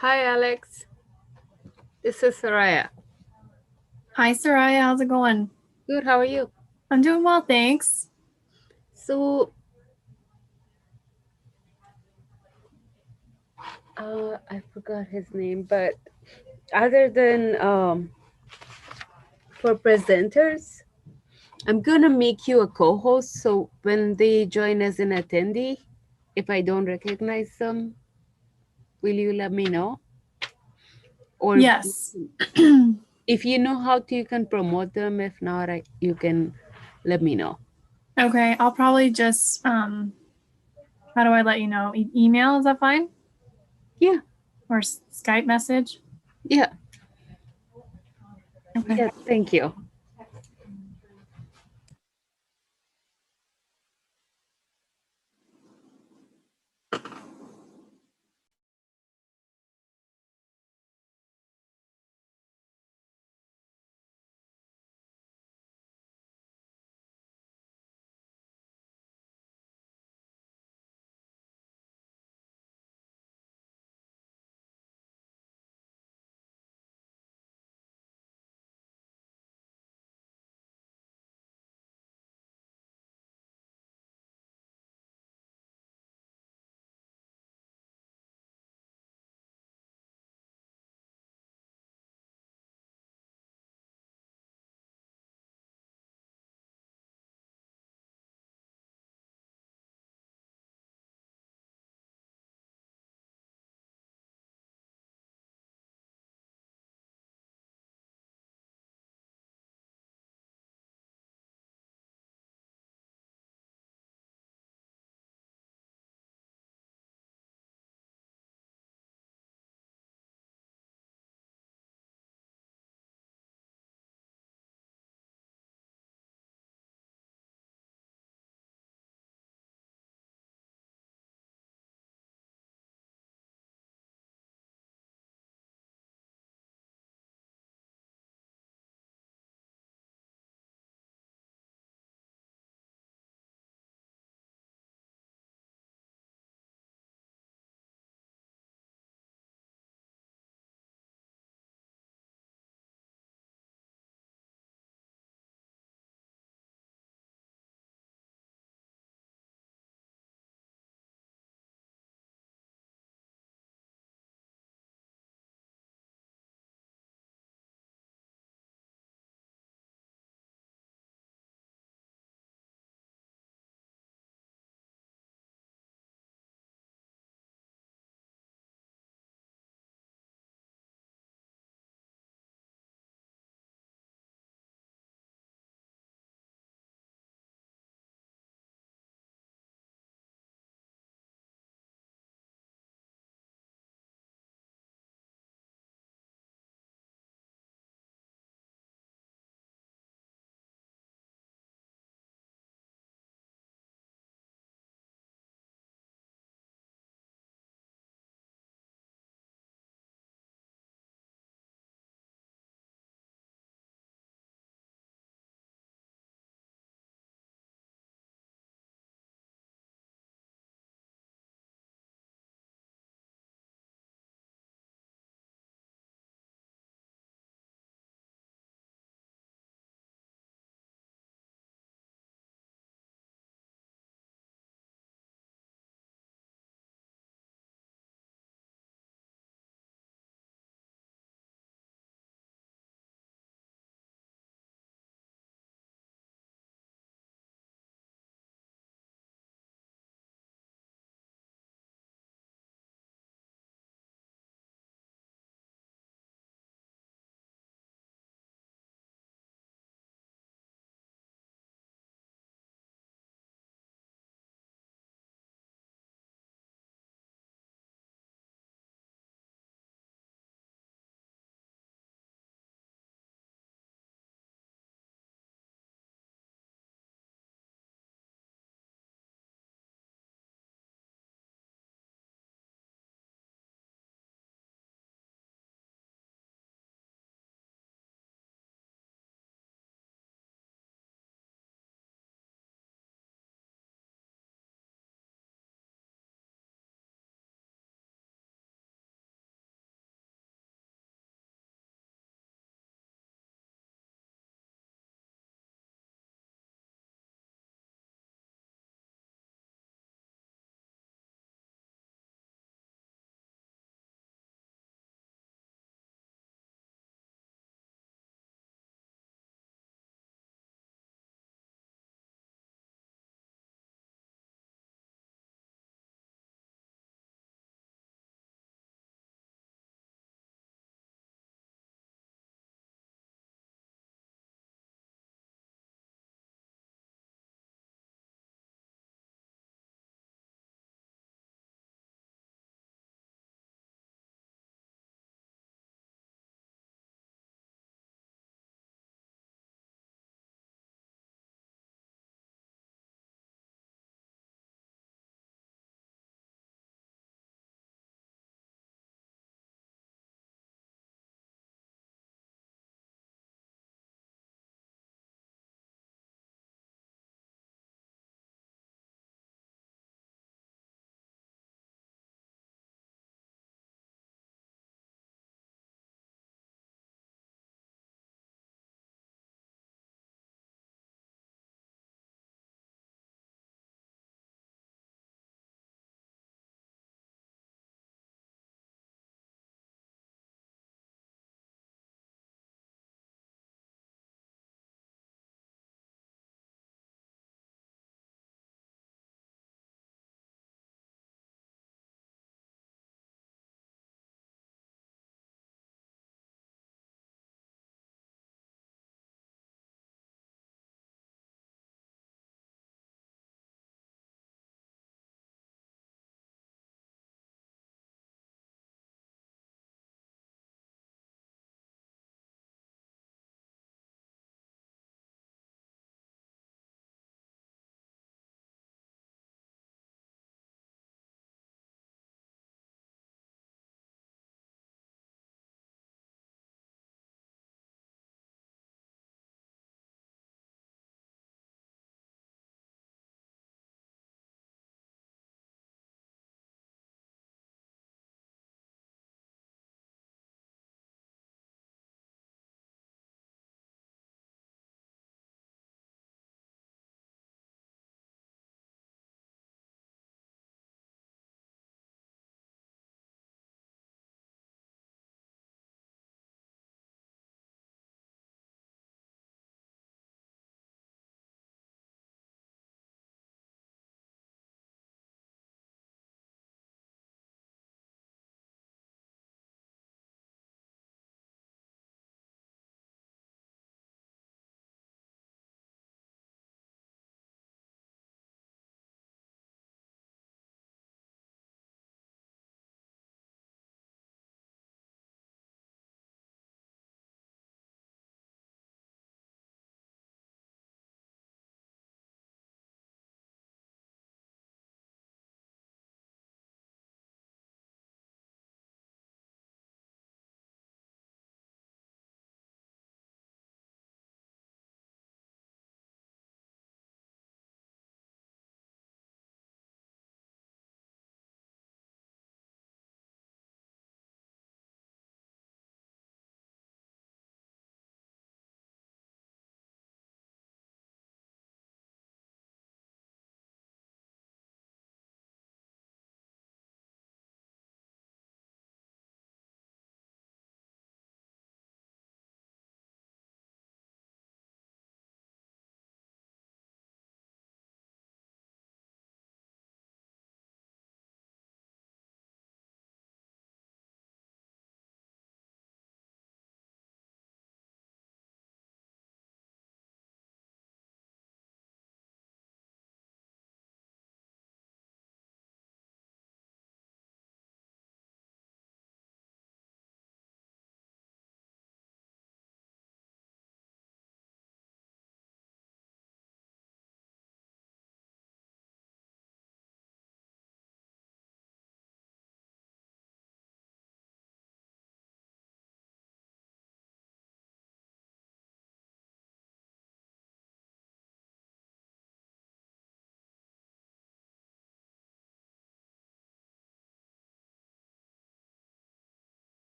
Hi, Alex. This is Soraya. Hi, Soraya. How's it going? Good. How are you? I'm doing well, thanks. So, I forgot his name, but other than for presenters, I'm gonna make you a co-host. So when they join as an attendee, if I don't recognize them, will you let me know? Or Yes. if you know how to, you can promote them. If not, you can let me know. Okay, I'll probably just how do I let you know? Email, is that fine? Yeah, Or Skype message? yeah, Okay. yeah. Thank you.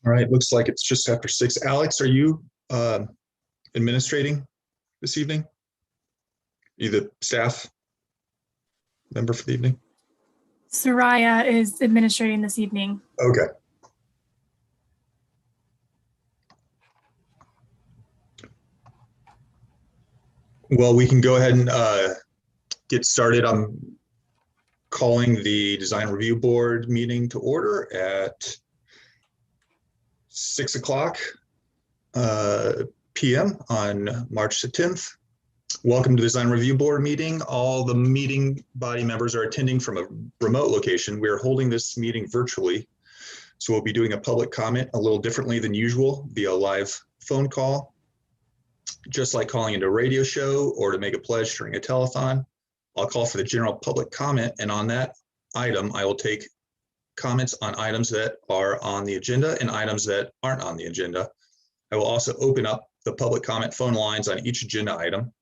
All right, looks like it's just after 6. Alex, are you administrating this evening? You the staff member for the evening? Soraya is administrating this evening. Okay. Well, we can go ahead and get started. I'm calling the Design Review Board meeting to order at 6 o'clock p.m. on March the 10th. Welcome to the Design Review Board meeting. All the meeting body members are attending from a remote location. We are holding this meeting virtually, so we'll be doing a public comment a little differently than usual via live phone call. Just like calling into a radio show or to make a pledge during a telethon, I'll call for the general public comment, and on that item, I will take comments on items that are on the agenda and items that aren't on the agenda. I will also open up the public comment phone lines on each agenda item.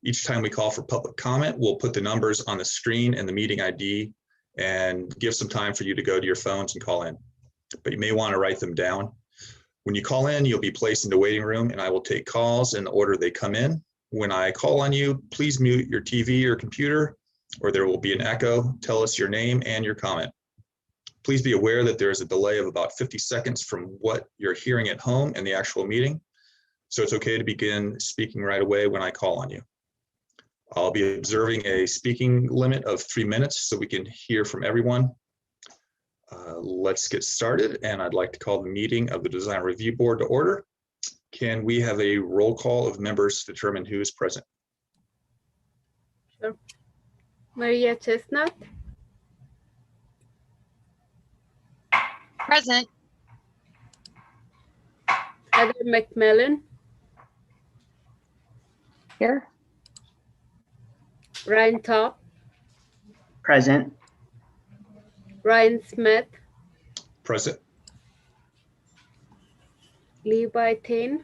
Each time we call for public comment, we'll put the numbers on the screen and the meeting ID and give some time for you to go to your phones and call in. But you may want to write them down. When you call in, you'll be placed in the waiting room and I will take calls in the order they come in. When I call on you, please mute your TV or computer or there will be an echo. Tell us your name and your comment. Please be aware that there is a delay of about 50 seconds from what you're hearing at home and the actual meeting. So it's okay to begin speaking right away when I call on you. I'll be observing a speaking limit of 3 minutes so we can hear from everyone. Let's get started, and I'd like to call the meeting of the Design Review Board to order. Can we have a roll call of members to determine who is present? Sure. Maria Chestnut, Present. Heather McMillan, Here. Ryan Top, Present. Ryan Smith, Present. Levi Tain,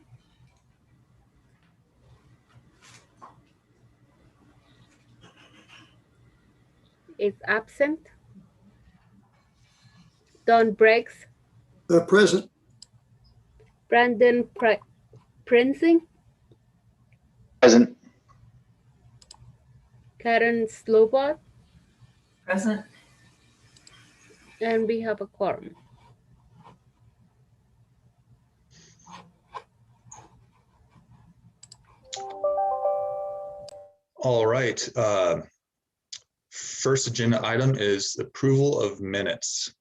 is absent. Don Briggs, Present. Brandon Prinsing, Present. Karen Slobot, Present. and we have a quorum. All right. First agenda item is approval of minutes.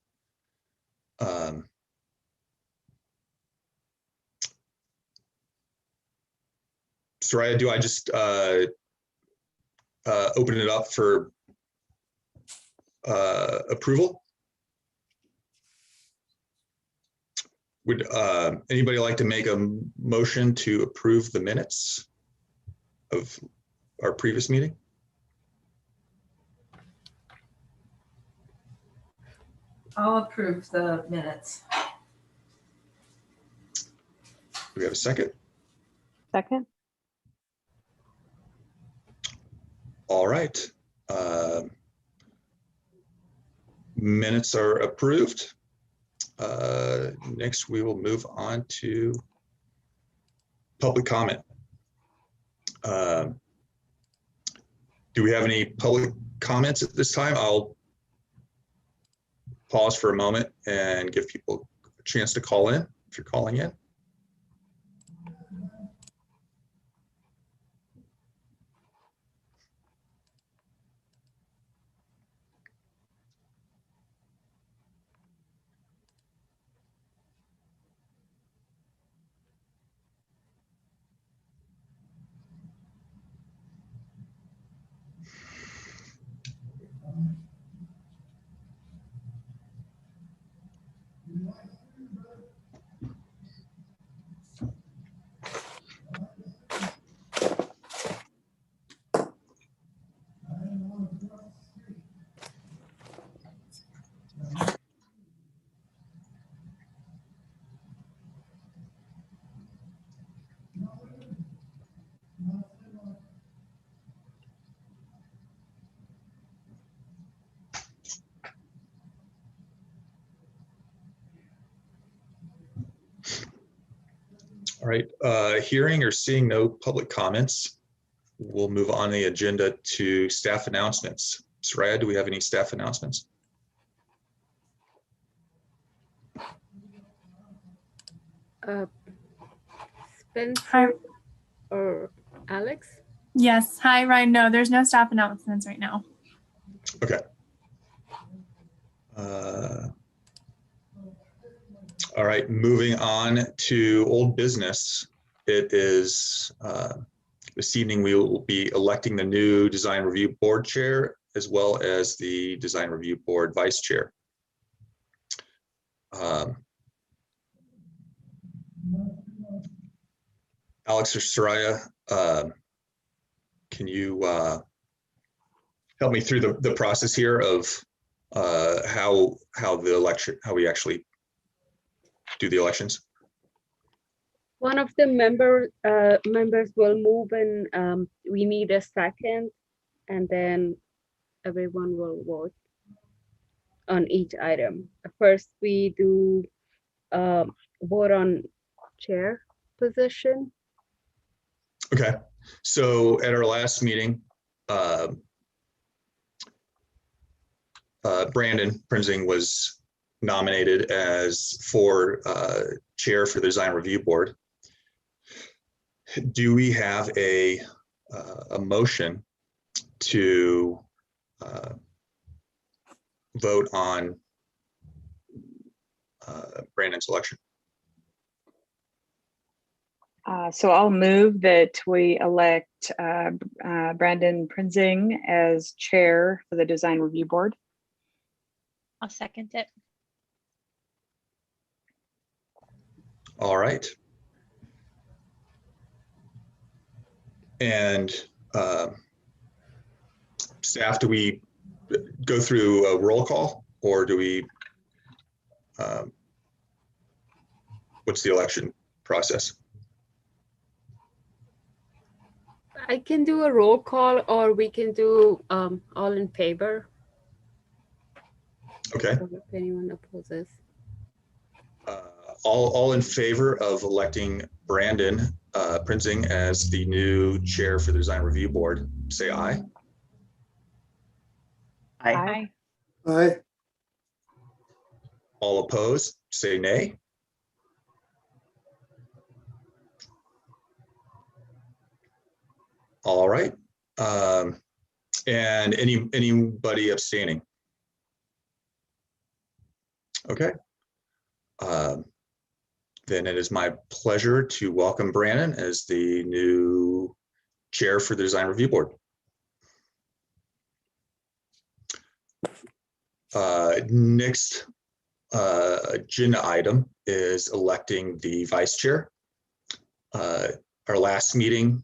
Soraya, do I just open it up for approval? Would anybody like to make a motion to approve the minutes of our previous meeting? I'll approve the minutes. Do we have a second? Second. All right. Minutes are approved. Next, we will move on to public comment. Do we have any public comments at this time? I'll pause for a moment and give people a chance to call in if you're calling in. All right, hearing or seeing no public comments, we'll move on the agenda to staff announcements. Soraya, do we have any staff announcements? Hi. Spencer or Alex? Yes. Hi, Ryan. No, there's no staff announcements right now. Okay. All right, moving on to old business. It is this evening we will be electing the new design review board chair as well as the design review board vice chair. Alex or Soraya, can you help me through the process here of how the election, how we actually do the elections? One of the members will move, and we need a second, and then everyone will vote on each item. First, we do vote on chair position. Okay, so at our last meeting, Brandon Prinzing was nominated as chair for the design review board. Do we have a motion to vote on Brandon's election? So I'll move that we elect Brandon Prinzing as chair for the design review board. I'll second it. All right. And staff, do we go through a roll call, or do we, what's the election process? I can do a roll call, or we can do all in favor. Okay. If anyone opposes. All in favor of electing Brandon Prinzing as the new chair for the design review board, say aye. Aye. Aye. All opposed, say nay. All right. And anybody abstaining? Okay. Then it is my pleasure to welcome Brandon as the new chair for the design review board. Next agenda item is electing the vice chair. Our last meeting,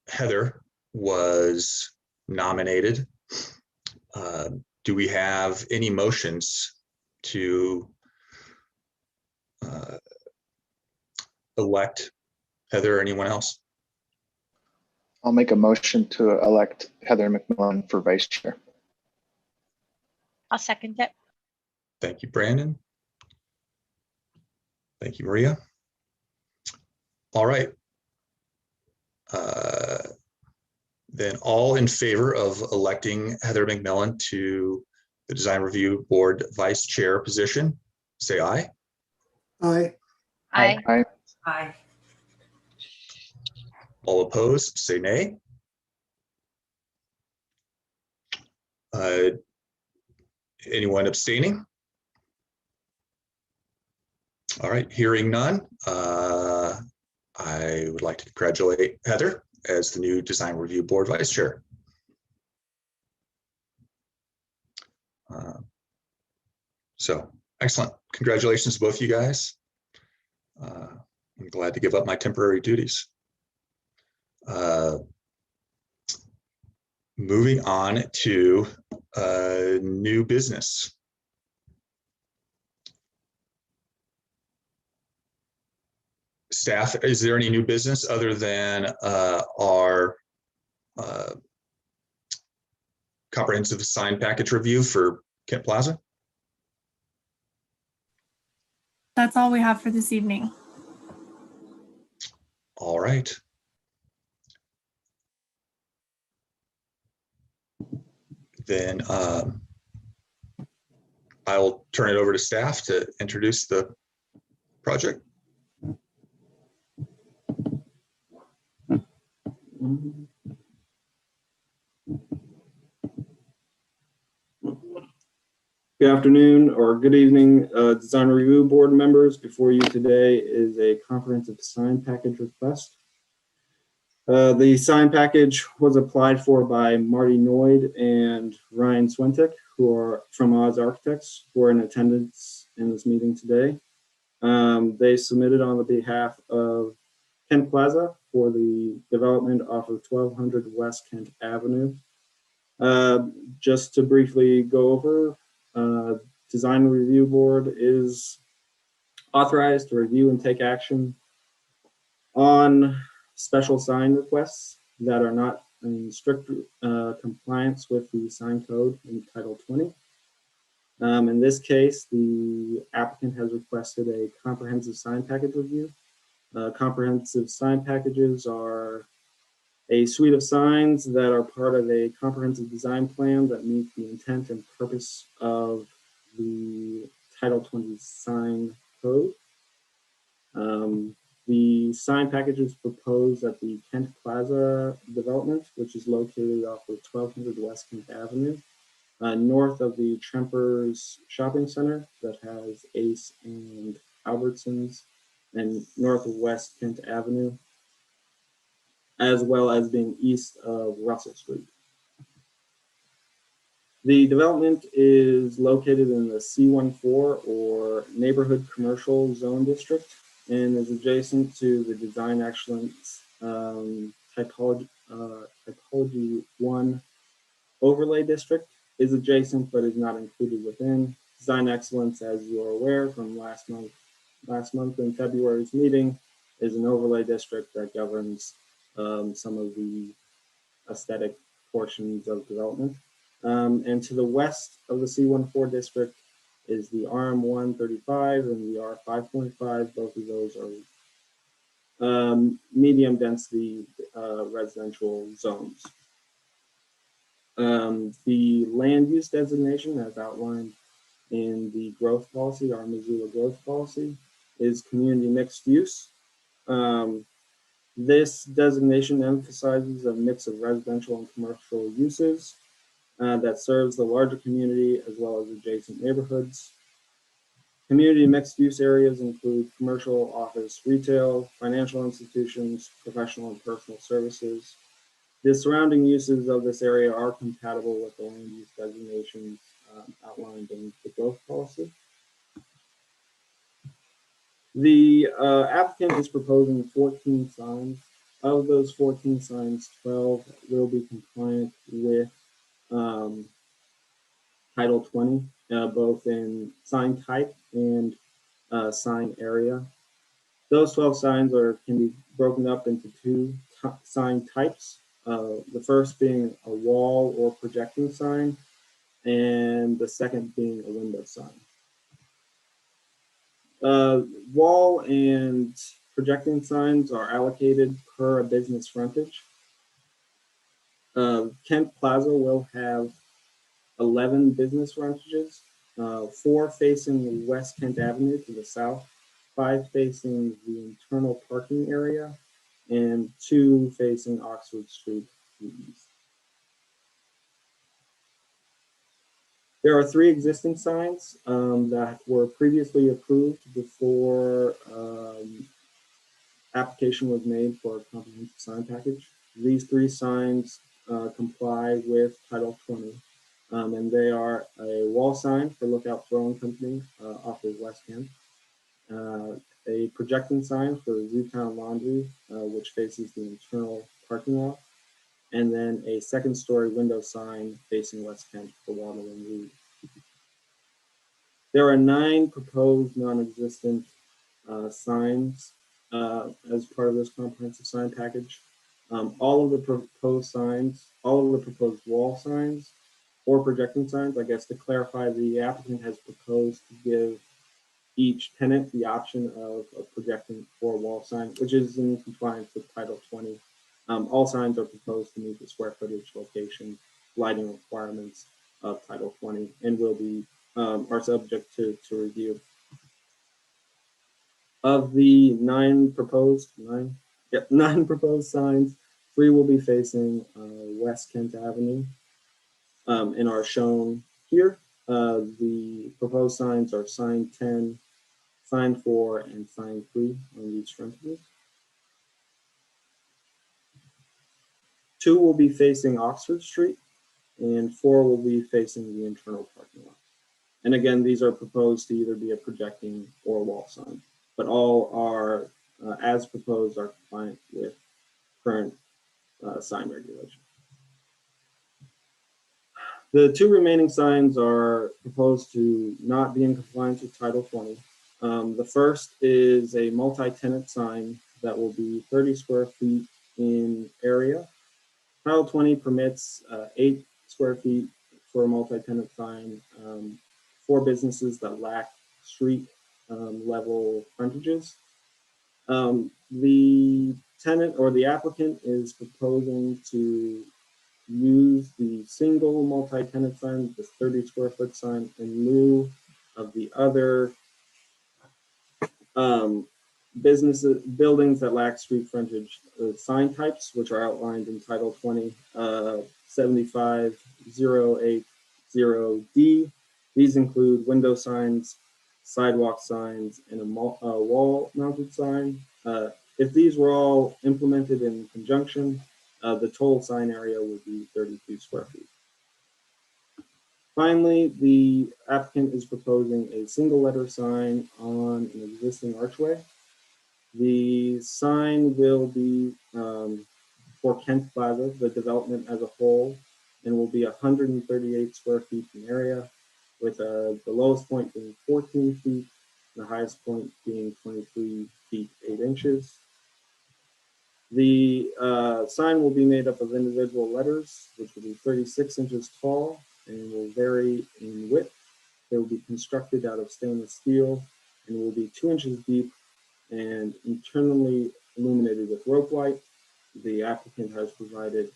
Heather was nominated. Do we have any motions to elect Heather or anyone else? I'll make a motion to elect Heather McMillan for vice chair. I'll second it. Thank you, Brandon. Thank you, Maria. All right. Then all in favor of electing Heather McMillan to the design review board vice chair position, say aye. Aye. Aye. Aye. Aye. All opposed, say nay. Anyone abstaining? All right, hearing none. I would like to congratulate Heather as the new design review board vice chair. So excellent. Congratulations to both of you guys. I'm glad to give up my temporary duties. Moving on to new business. Staff, is there any new business other than our comprehensive sign package review for Kent Plaza? That's all we have for this evening. All right. Then I will turn it over to staff to introduce the project. Good afternoon or good evening, Design Review Board members. Before you today is a comprehensive sign package request. The sign package was applied for by Marty Noyd and Ryan Swintek, who are from Oz Architects, who are in attendance in this meeting today. They submitted on the behalf of Kent Plaza for the development off of 1200 West Kent Avenue. Just to briefly go over, Design Review Board is authorized to review and take action on special sign requests that are not in strict compliance with the sign code in Title 20. In this case, the applicant has requested a comprehensive sign package review. Comprehensive sign packages are a suite of signs that are part of a comprehensive design plan that meet the intent and purpose of the Title 20 sign code. The sign packages proposed at the Kent Plaza development, which is located off of 1200 West Kent Avenue, north of the Trempers Shopping Center that has Ace and Albertsons, and north of West Kent Avenue, as well as being east of Russell Street. The development is located in the C14 or Neighborhood Commercial Zone District and is adjacent to the Design Excellence Typology 1 Overlay District, is adjacent but is not included within. Design Excellence, as you are aware from last month in February's meeting, is an overlay district that governs some of the aesthetic portions of development. And to the west of the C14 district is the RM135 and the R5.5. Both of those are medium density residential zones. The land use designation, as outlined in the growth policy, our Missoula growth policy, is community mixed use. This designation emphasizes a mix of residential and commercial uses that serves the larger community as well as adjacent neighborhoods. Community mixed use areas include commercial, office, retail, financial institutions, professional and personal services. The surrounding uses of this area are compatible with the land use designations outlined in the growth policy. The applicant is proposing 14 signs. Of those 14 signs, 12 will be compliant with Title 20, both in sign type and sign area. Those 12 signs can be broken up into two sign types. The first being a wall or projecting sign, and the second being a window sign. Wall and projecting signs are allocated per a business frontage. Kent Plaza will have 11 business frontages, 4 facing West Kent Avenue to the south, 5 facing the internal parking area, and 2 facing Oxford Street to the east. There are 3 existing signs that were previously approved before application was made for a comprehensive sign package. These 3 signs comply with Title 20, and they are a wall sign for Lookout Throwing Company off of West Kent, a projecting sign for Zootown Laundry, which faces the internal parking lot, and then a second-story window sign facing West Kent for Waddle and Reed. There are 9 proposed non-existent signs as part of this comprehensive sign package. All of the proposed signs, all of the proposed wall signs or projecting signs, I guess to clarify, the applicant has proposed to give each tenant the option of a projecting or wall sign, which is in compliance with Title 20. All signs are proposed to meet the square footage, location, lighting requirements of Title 20 and will be are subject to review. Of the nine proposed signs, 3 will be facing West Kent Avenue and are shown here. The proposed signs are sign 10, sign 4, and sign 3 on each frontage. 2 will be facing Oxford Street, and 4 will be facing the internal parking lot. And again, these are proposed to either be a projecting or wall sign, but all are, as proposed, are compliant with current sign regulation. The 2 remaining signs are proposed to not be in compliance with Title 20. The first is a multi-tenant sign that will be 30 square feet in area. Title 20 permits 8 square feet for a multi-tenant sign for businesses that lack street level frontages. The tenant or the applicant is proposing to use the single multi-tenant sign, this 30 square foot sign, in lieu of the other buildings that lack street frontage sign types, which are outlined in Title 20, 75080D. These include window signs, sidewalk signs, and a wall-mounted sign. If these were all implemented in conjunction, the total sign area would be 32 square feet. Finally, the applicant is proposing a single letter sign on an existing archway. The sign will be for Kent Plaza, the development as a whole, and will be 138 square feet in area, with the lowest point being 14 feet, and the highest point being 23 feet 8 inches. The sign will be made up of individual letters, which will be 36 inches tall and will vary in width. They will be constructed out of stainless steel and will be 2 inches deep and internally illuminated with rope light. The applicant has provided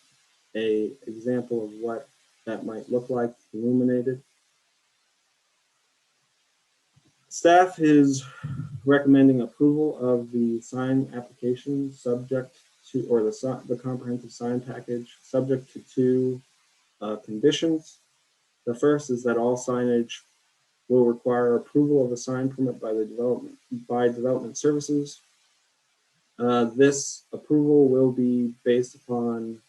an example of what that might look like illuminated. Staff is recommending approval of the sign application subject to, or the comprehensive sign package subject to 2 conditions. The first is that all signage will require approval of a sign permit by development services. This approval will be based upon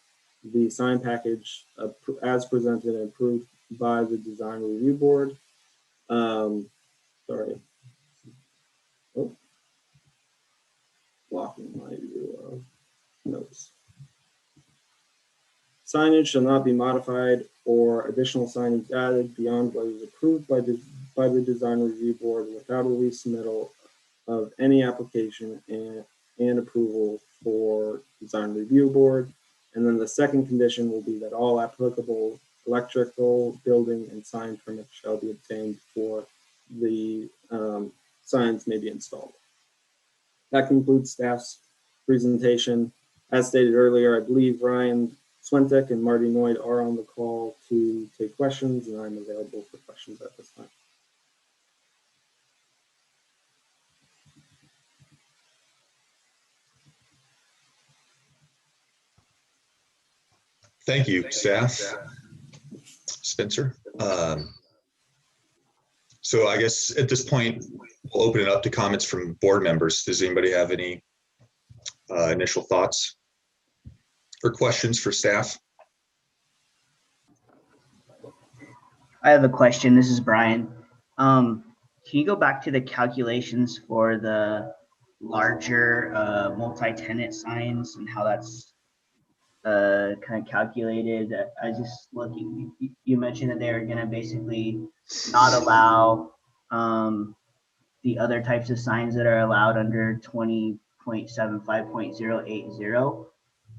the sign package as presented and approved by the design review board. Sorry. Oh. Blocking my view of notes. Signage shall not be modified or additional signage added beyond what is approved by the design review board without a resubmittal of any application and approval for design review board. And then the second condition will be that all applicable electrical, building, and sign permits shall be obtained before the signs may be installed. That concludes staff's presentation. As stated earlier, I believe Ryan Swentek and Marty Noyd are on the call to take questions, and I'm available for questions at this time. Thank you, staff. Spencer. So I guess at this point, we'll open it up to comments from board members. Does anybody have any initial thoughts or questions for staff? I have a question. This is Brian. Can you go back to the calculations for the larger multi-tenant signs and how that's kind of calculated? I was just looking, you mentioned that they're going to basically not allow the other types of signs that are allowed under 20.75.080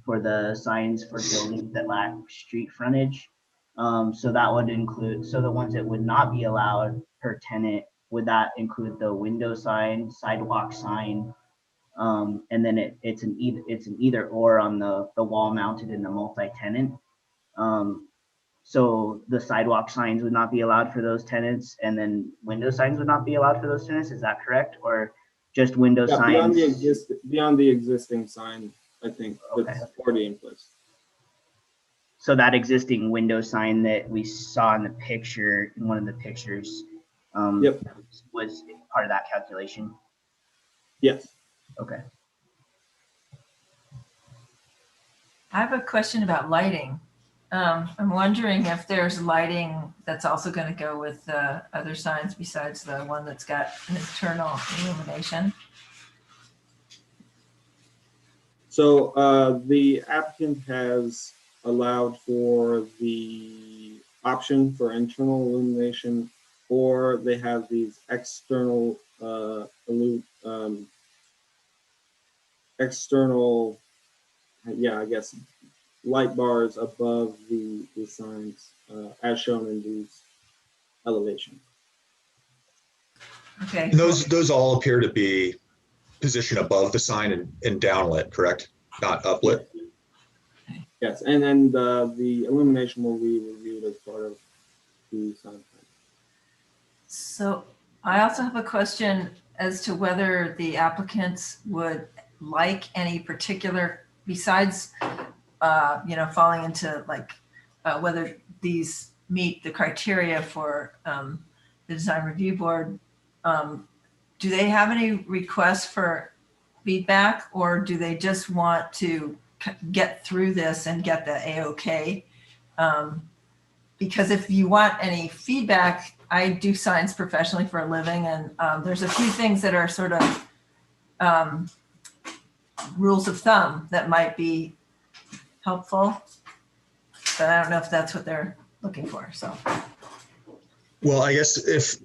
for the signs for buildings that lack street frontage. So that would include, so the ones that would not be allowed per tenant would that include the window sign, sidewalk sign? And then it's an either or on the wall mounted in the multi-tenant. So the sidewalk signs would not be allowed for those tenants, and then window signs would not be allowed for those tenants. Is that correct? Or just window Yeah, signs? beyond the existing sign, I think Okay. that's already in place. So that existing window sign that we saw in the picture, in one of the pictures, Yep. was part of that calculation. Yes. Okay. I have a question about lighting. I'm wondering if there's lighting that's also going to go with the other signs besides the one that's got an internal illumination. So the applicant has allowed for the option for internal illumination, or they have these external external, yeah, I guess, light bars above the signs as shown in these elevations. Okay. And those all appear to be positioned above the sign and downlit, correct? Not uplit? Yes, and then the illumination will be reviewed as part of the sign plan. So I also have a question as to whether the applicants would like any particular, besides, falling into like whether these meet the criteria for the design review board. Do they have any requests for feedback, or do they just want to get through this and get the A-OK? Because if you want any feedback, I do signs professionally for a living, and there's a few things that are sort of rules of thumb that might be helpful, but I don't know if that's what they're looking for. So, Well, I guess if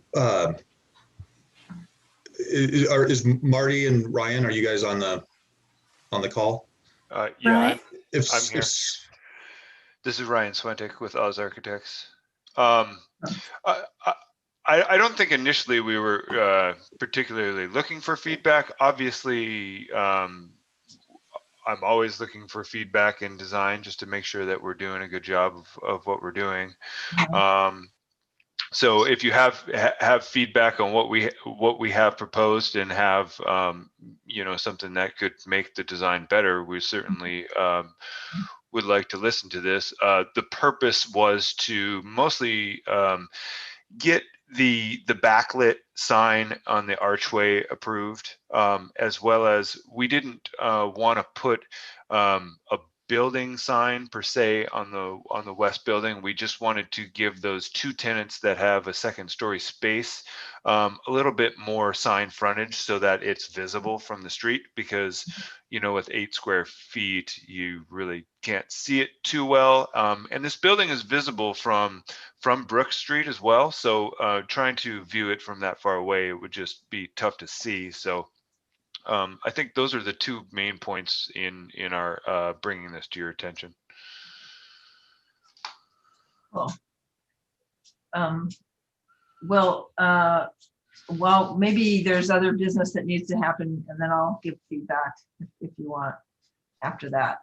is Marty and Ryan, are you guys on the call? Yeah, Right. I'm here. This is Ryan Swentic with Oz Architects. I don't think initially we were particularly looking for feedback. Obviously, I'm always looking for feedback in design just to make sure that we're doing a good job of what we're doing. So if you have feedback on what we have proposed and have something that could make the design better, we certainly would like to listen to this. The purpose was to mostly get the backlit sign on the archway approved, as well as we didn't want to put a building sign per se on the west building. We just wanted to give those two tenants that have a second story space a little bit more sign frontage so that it's visible from the street, because with 8 square feet you really can't see it too well, and this building is visible from Brook Street as well, so trying to view it from that far away, it would just be tough to see. So I think those are the two main points in our bringing this to your attention. cool. Well, maybe there's other business that needs to happen, and then I'll give feedback if you want after that.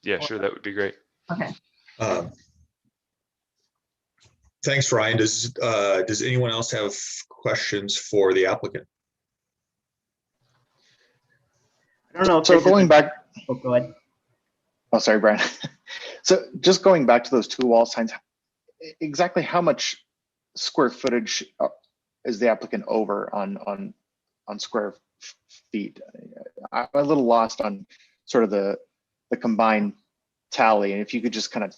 Yeah, sure, that would be great. Okay. Thanks, Ryan. Does anyone else have questions for the applicant? I don't know if So this going is, back, oh, go ahead. oh, sorry, Brian. So just going back to those two wall signs, exactly how much square footage is the applicant over on square feet? I'm a little lost on sort of the combined tally, and if you could just kind of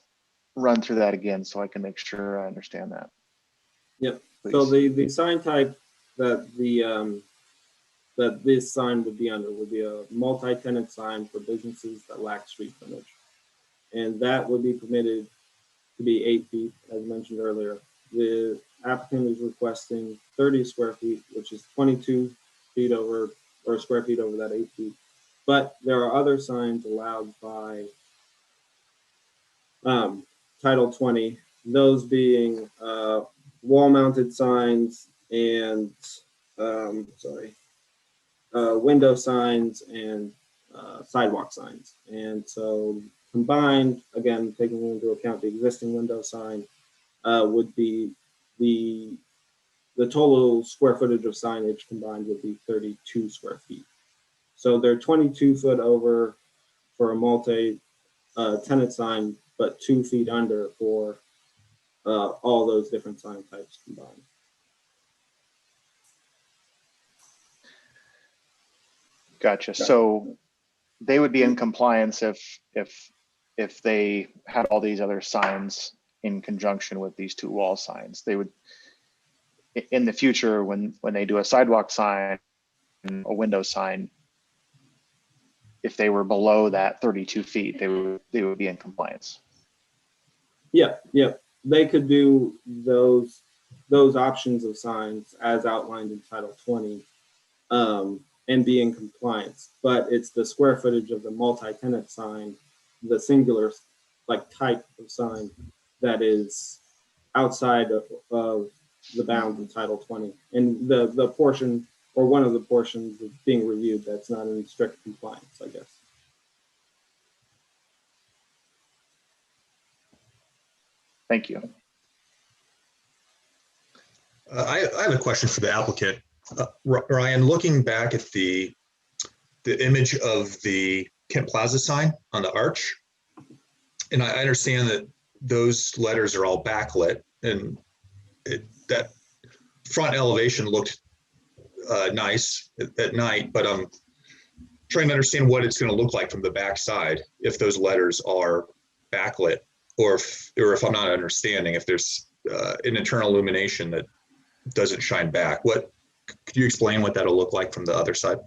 run through that again so I can make sure I understand that. Yep. Please. So the sign type that that this sign would be under would be a multi-tenant sign for businesses that lack street frontage, and that would be permitted to be 8 feet, as mentioned earlier. The applicant is requesting 30 square feet, which is 22 feet over, or square feet over that 8 feet. But there are other signs allowed by Title 20, those being wall-mounted signs and window signs and sidewalk signs. And so combined, again, taking into account the existing window sign, would be the total square footage of signage combined would be 32 square feet. So they're 22 foot over for a multi-tenant sign, but 2 feet under for all those different sign types combined. Gotcha. So they would be in compliance if they had all these other signs in conjunction with these two wall signs. They would, in the future, when they do a sidewalk sign, a window sign, if they were below that 32 feet, they would be in compliance. Yeah, they could do those options of signs as outlined in Title 20, and be in compliance. But it's the square footage of the multi-tenant sign, the singular like type of sign, that is outside of the bounds of Title 20, and the portion, or one of the portions, is being reviewed that's not in strict compliance, I guess. Thank you. I have a question for the applicant. Ryan, looking back at the image of the Kent Plaza sign on the arch, and I understand that those letters are all backlit, and that front elevation looked nice at night, but I'm trying to understand what it's going to look like from the back side if those letters are backlit, or if I'm not understanding, if there's an internal illumination that doesn't shine back. Could you explain what that'll look like from the other side?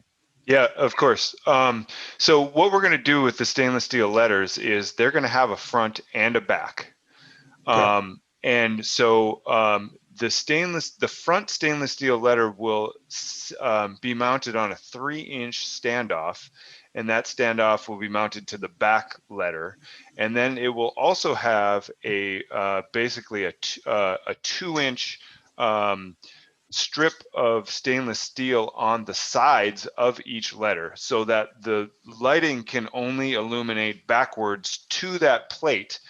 Yeah, of course. So what we're going to do with the stainless steel letters is they're going to have a front and a back. Okay. And so the front stainless steel letter will be mounted on a 3-inch standoff, and that standoff will be mounted to the back letter. And then it will also have basically a 2-inch strip of stainless steel on the sides of each letter, so that the lighting can only illuminate backwards to that plate,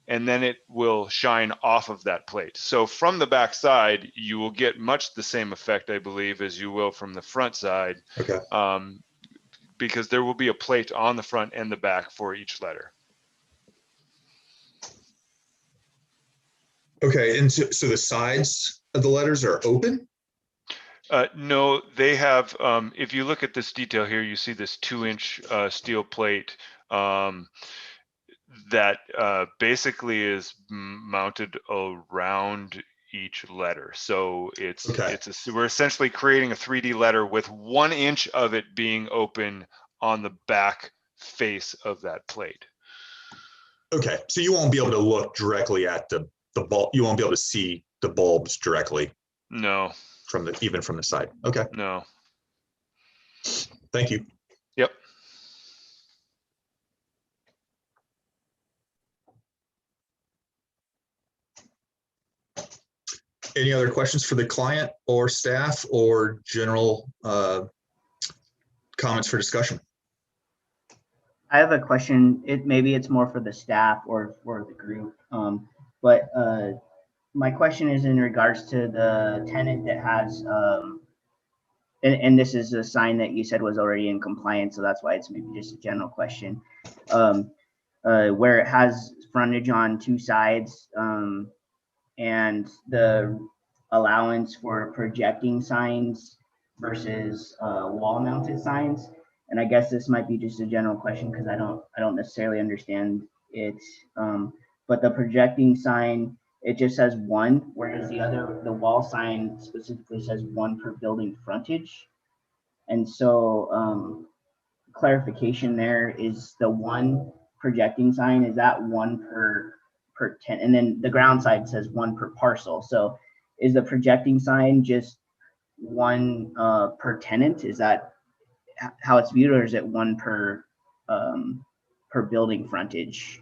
and then it will shine off of that plate. So from the back side, you will get much the same effect, I believe, as you will from the front side. Okay. Because there will be a plate on the front and the back for each letter. Okay, and so the sides of the letters are open? No, they have, if you look at this detail here, you see this 2-inch steel plate that basically is mounted around each letter. So we're essentially creating a 3D letter with 1 inch of it being open on the back face of that plate. Okay, so you won't be able to look directly at the bulb. You won't be able to see the bulbs directly. No. Even from the side. Okay. No. Thank you. Yep. Any other questions for the client or staff, or general comments for discussion? I have a question. Maybe it's more for the staff or for the group. But my question is in regards to the tenant that has, and this is a sign that you said was already in compliance, so that's why it's maybe just a general question. Where it has frontage on 2 sides, and the allowance for projecting signs versus wall-mounted signs. And I guess this might be just a general question because I don't necessarily understand it. But the projecting sign, it just says 1, whereas the wall sign specifically says 1 per building frontage. And so clarification there, is the 1 projecting sign, is that 1 per tenant? And then the ground side says 1 per parcel. So is the projecting sign just 1 per tenant? Is that how it's viewed, or is it 1 per building frontage?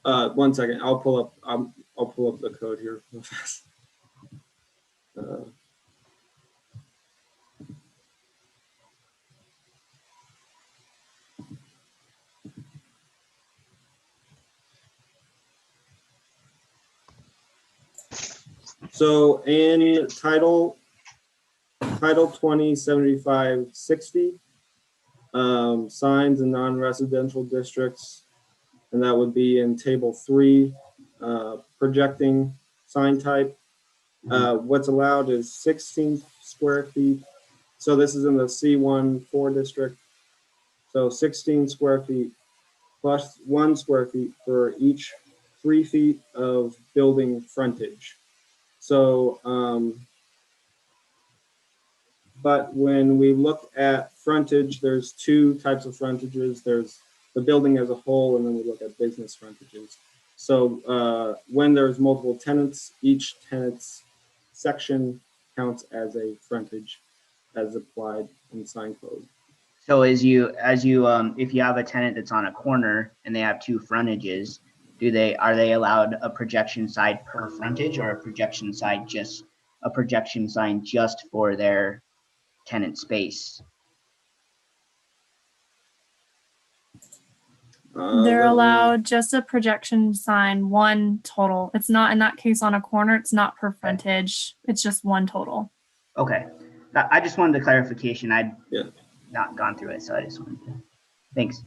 One second, I'll pull pull up the code here real fast. So in Title 207560, signs in non-residential districts, and that would be in Table 3, projecting sign type. What's allowed is 16 square feet. So this is in the C14 district. So 16 square feet plus 1 square feet for each 3 feet of building frontage. So, but when we look at frontage, there's two types of frontages. There's the building as a whole, and then we look at business frontages. So when there's multiple tenants, each tenant's section counts as a frontage as applied in sign code. So if you have a tenant that's on a corner and they have two frontages, are they allowed a projection side per frontage, or a projection sign just for their tenant space? They're allowed just a projection sign, one total. It's not, in that case, on a corner, it's not per frontage. It's just one total. Okay. I just wanted the clarification. I'd not gone through it, so I just wanted to. Thanks.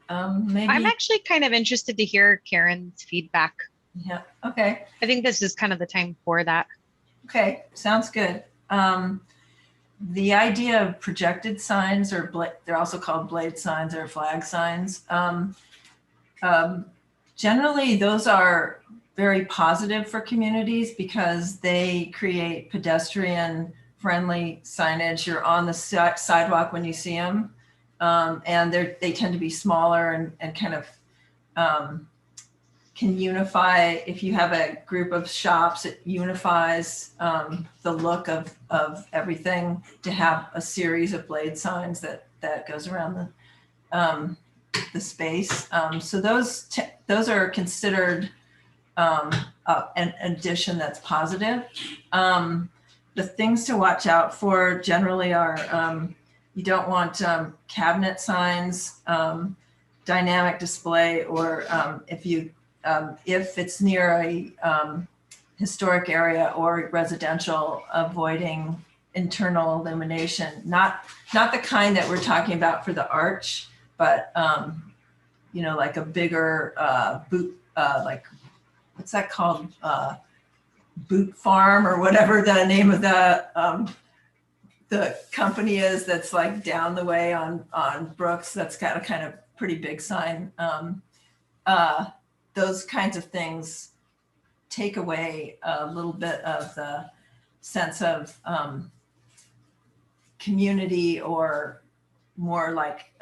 Maybe. I'm actually kind of interested to hear Karen's feedback. Yeah. Okay. I think this is kind of the time for that. Okay. Sounds good. The idea of projected signs, or they're also called blade signs or flag signs. Generally, those are very positive for communities because they create pedestrian-friendly signage. You're on the sidewalk when you see them, and they tend to be smaller and kind of can unify. If you have a group of shops, it unifies the look of everything to have a series of blade signs that goes around the space. So those are considered an addition that's positive. The things to watch out for generally are you don't want cabinet signs, dynamic display, or if it's near a historic area or residential, avoiding internal illumination. Not the kind that we're talking about for the arch, but like a bigger boot, like what's that called? Boot Farm or whatever the name of the company is that's like down the way on Brooks. That's got a kind of pretty big sign. Those kinds of things take away a little bit of the sense of community, or more like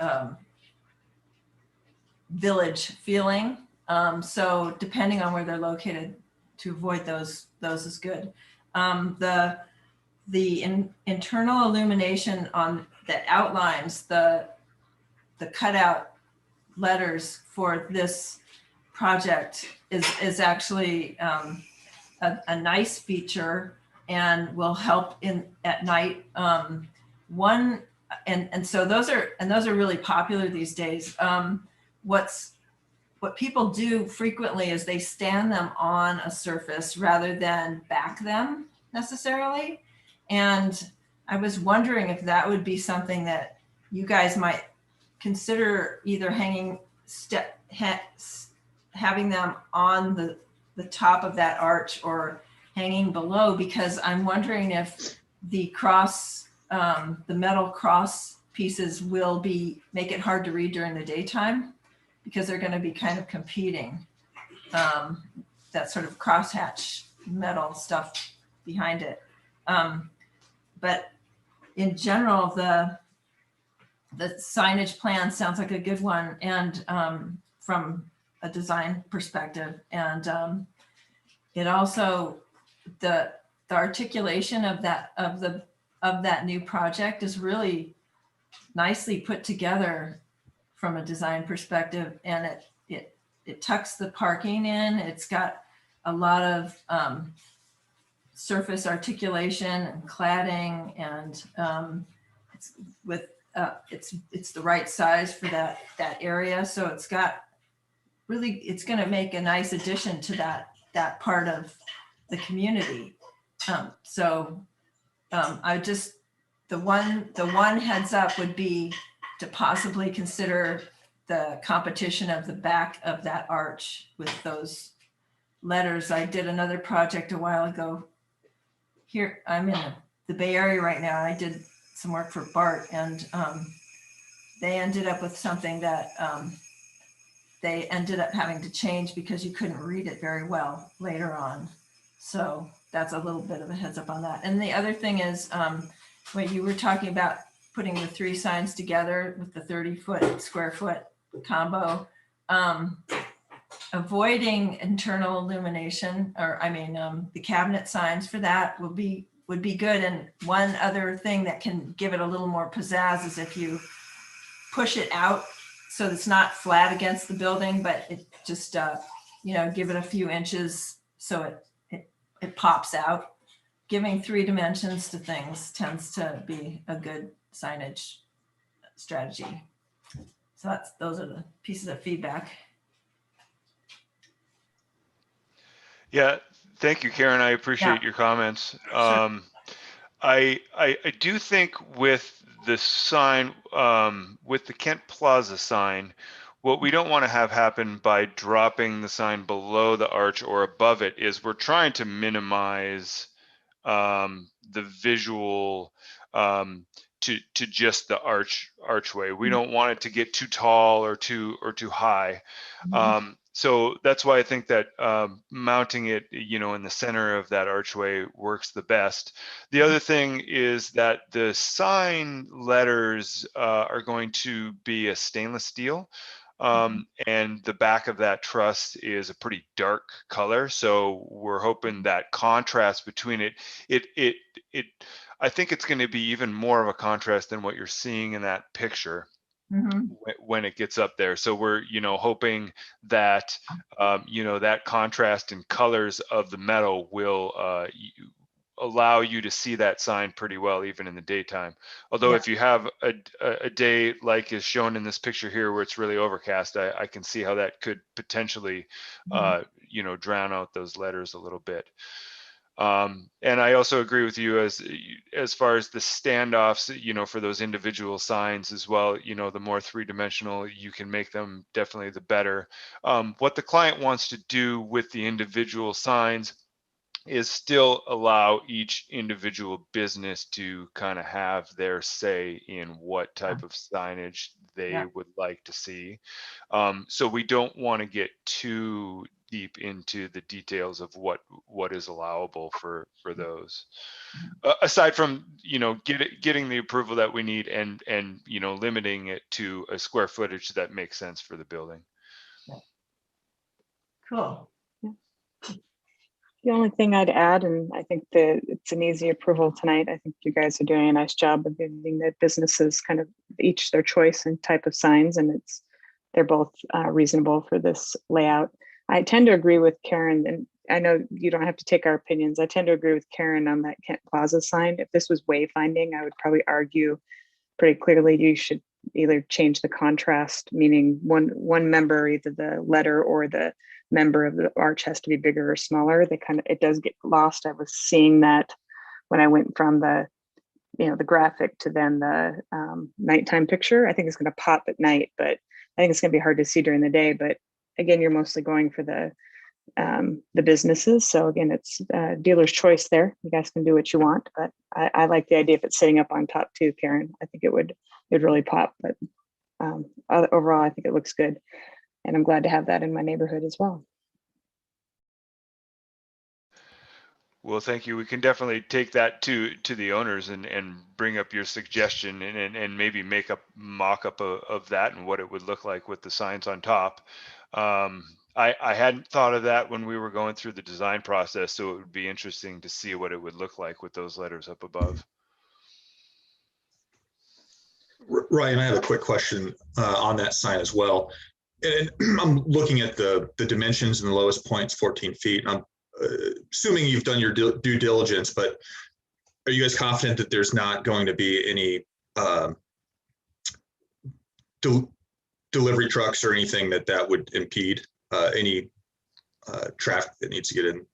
village feeling. So depending on where they're located, to avoid those is good. The internal illumination on that outlines the cutout letters for this project is actually a nice feature and will help at night. So those are really popular these days. What people do frequently is they stand them on a surface rather than back them necessarily. And I was wondering if that would be something that you guys might consider, either having them on the top of that arch or hanging below, because I'm wondering if the metal cross pieces will make it hard to read during the daytime, because they're going to be kind of competing, that sort of crosshatch metal stuff behind it. But in general, the signage plan sounds like a good one, and from a design perspective, and it also the articulation of that new project is really nicely put together from a design perspective, and it tucks the parking in. It's got a lot of surface articulation and cladding, and it's with it's the right size for that area. So it's got really, it's going to make a nice addition to that part of the community. I just, the one heads up would be to possibly consider the competition of the back of that arch with those letters. I did another project a while ago. Here, I'm in the Bay Area right now. I did some work for BART, and they ended up with something that they ended up having to change because you couldn't read it very well later on. So that's a little bit of a heads up on that. And the other thing is, when you were talking about putting the 3 signs together with the 30 square foot combo, avoiding internal illumination, or the cabinet signs for that would be good. And one other thing that can give it a little more pizzazz is if you push it out so it's not flat against the building, but it just give it a few inches so it pops out. Giving 3 dimensions to things tends to be a good signage strategy. So those are the pieces of feedback. Yeah, thank you, Karen. I appreciate your comments. Sure. I do think with the sign, with the Kent Plaza sign, what we don't want to have happen by dropping the sign below the arch or above it is we're trying to minimize the visual to just the archway. We don't want it to get too tall or too high. So that's why I think that mounting it, in the center of that archway works the best. The other thing is that the sign letters are going to be a stainless steel. And the back of that truss is a pretty dark color. So we're hoping that contrast between it, I think it's going to be even more of a contrast than what you're seeing in that picture. When it gets up there. So we're, hoping that, that contrast in colors of the metal will allow you to see that sign pretty well, even in the daytime. Although if you have a day like is shown in this picture here, where it's really overcast, I can see how that could potentially, drown out those letters a little bit. And I also agree with you as far as the standoffs, for those individual signs as well. The more 3-dimensional you can make them, definitely the better. What the client wants to do with the individual signs is still allow each individual business to kind of have their say in what type of signage they would like to see. So we don't want to get too deep into the details of what is allowable for those. Aside from getting the approval that we need and limiting it to a square footage that makes sense for the building. Cool. The only thing I'd add, and I think that it's an easy approval tonight. I think you guys are doing a nice job of giving the businesses kind of each their choice and type of signs, and they're both reasonable for this layout. I tend to agree with Karen, and I know you don't have to take our opinions. I tend to agree with Karen on that Kent Plaza sign. If this was wayfinding, I would probably argue pretty clearly you should either change the contrast, meaning one member, either the letter or the member of the arch has to be bigger or smaller. It does get lost. I was seeing that when I went from the graphic to then the nighttime picture. I think it's going to pop at night, but I think it's going to be hard to see during the day. But again, you're mostly going for the businesses. So again, it's dealer's choice there. You guys can do what you want, but I like the idea of it sitting up on top too, Karen. I think it would really pop, but overall, I think it looks good. And I'm glad to have that in my neighborhood as well. Well, thank you. We can definitely take that to the owners and bring up your suggestion and maybe make a mock-up of that and what it would look like with the signs on top. I hadn't thought of that when we were going through the design process, so it would be interesting to see what it would look like with those letters up above. Ryan, I have a quick question on that sign as well. And I'm looking at the dimensions, and the lowest point's 14 feet. I'm assuming you've done your due diligence, but are you guys confident that there's not going to be any delivery trucks or anything that would impede any traffic that needs to get in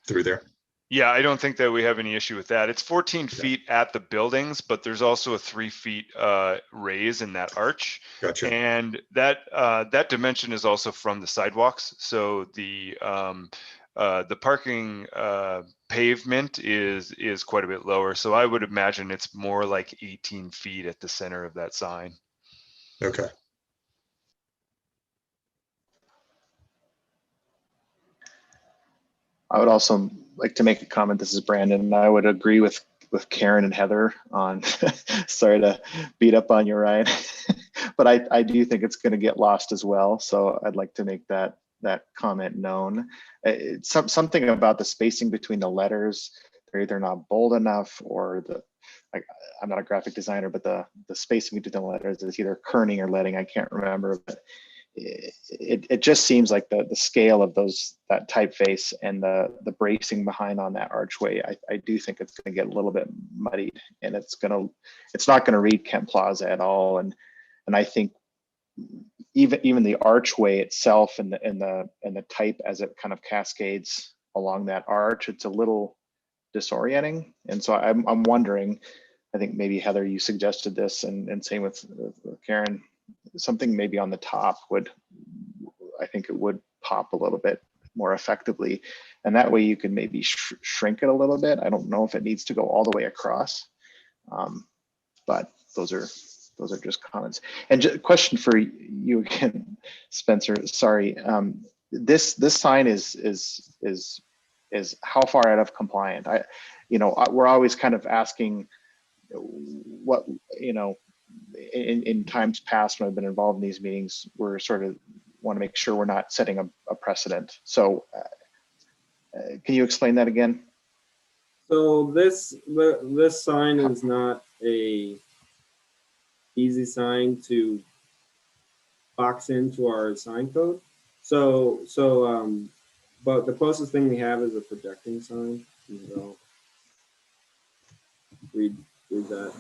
through there? Yeah, I don't think that we have any issue with that. It's 14 feet at the buildings, but there's also a 3 feet raise in that arch. Gotcha. And that dimension is also from the sidewalks. So the parking pavement is quite a bit lower. So I would imagine it's more like 18 feet at the center of that sign. Okay. I would also like to make a comment. This is Brandon. I would agree with Karen and Heather on, sorry to beat up on you, Ryan, but I do think it's going to get lost as well. So I'd like to make that comment known. It's something about the spacing between the letters. They're either not bold enough, or I'm not a graphic designer, but the spacing between the letters is either kerning or leading. I can't remember, but it just seems like the scale of that typeface and the bracing behind on that archway, I do think it's going to get a little bit muddied, and it's not going to read Kent Plaza at all. And I think even the archway itself and the type as it kind of cascades along that arch, it's a little disorienting. And so I'm wondering, I think maybe Heather, you suggested this, and same with Karen, something maybe on the top I think it would pop a little bit more effectively. And that way you can maybe shrink it a little bit. I don't know if it needs to go all the way across, but those are just comments. And just a question for you again, Spencer, sorry. This sign is how far out of compliant? We're always kind of asking what, in times past when I've been involved in these meetings, we're sort of want to make sure we're not setting a precedent. So can you explain that again? So this sign is not a easy sign to box into our sign code. But the closest thing we have is a projecting sign. So read that.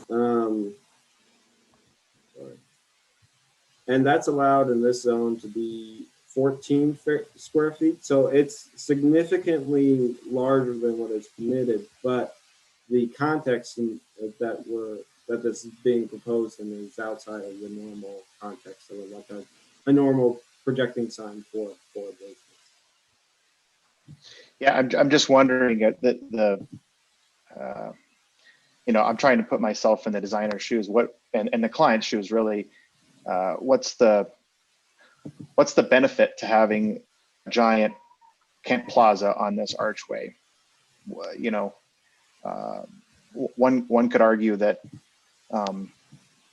Sorry. And that's allowed in this zone to be 14 square feet. So it's significantly larger than what is permitted, but the context that this is being proposed in is outside of the normal context of like a normal projecting sign for a business. Yeah, I'm just wondering I'm trying to put myself in the designer's shoes, and the client's shoes really. What's the benefit to having a giant Kent Plaza on this archway? One could argue that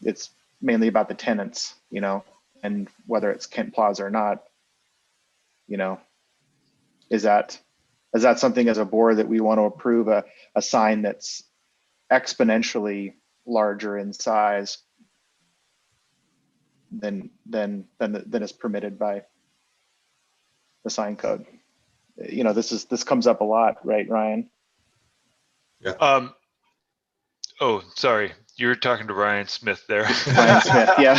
it's mainly about the tenants, and whether it's Kent Plaza or not, is that something as a board that we want to approve a sign that's exponentially larger in size than is permitted by the sign code? This comes up a lot, right, Ryan? Yeah. Oh, sorry. You're talking to Ryan Smith there. Ryan Smith, yeah.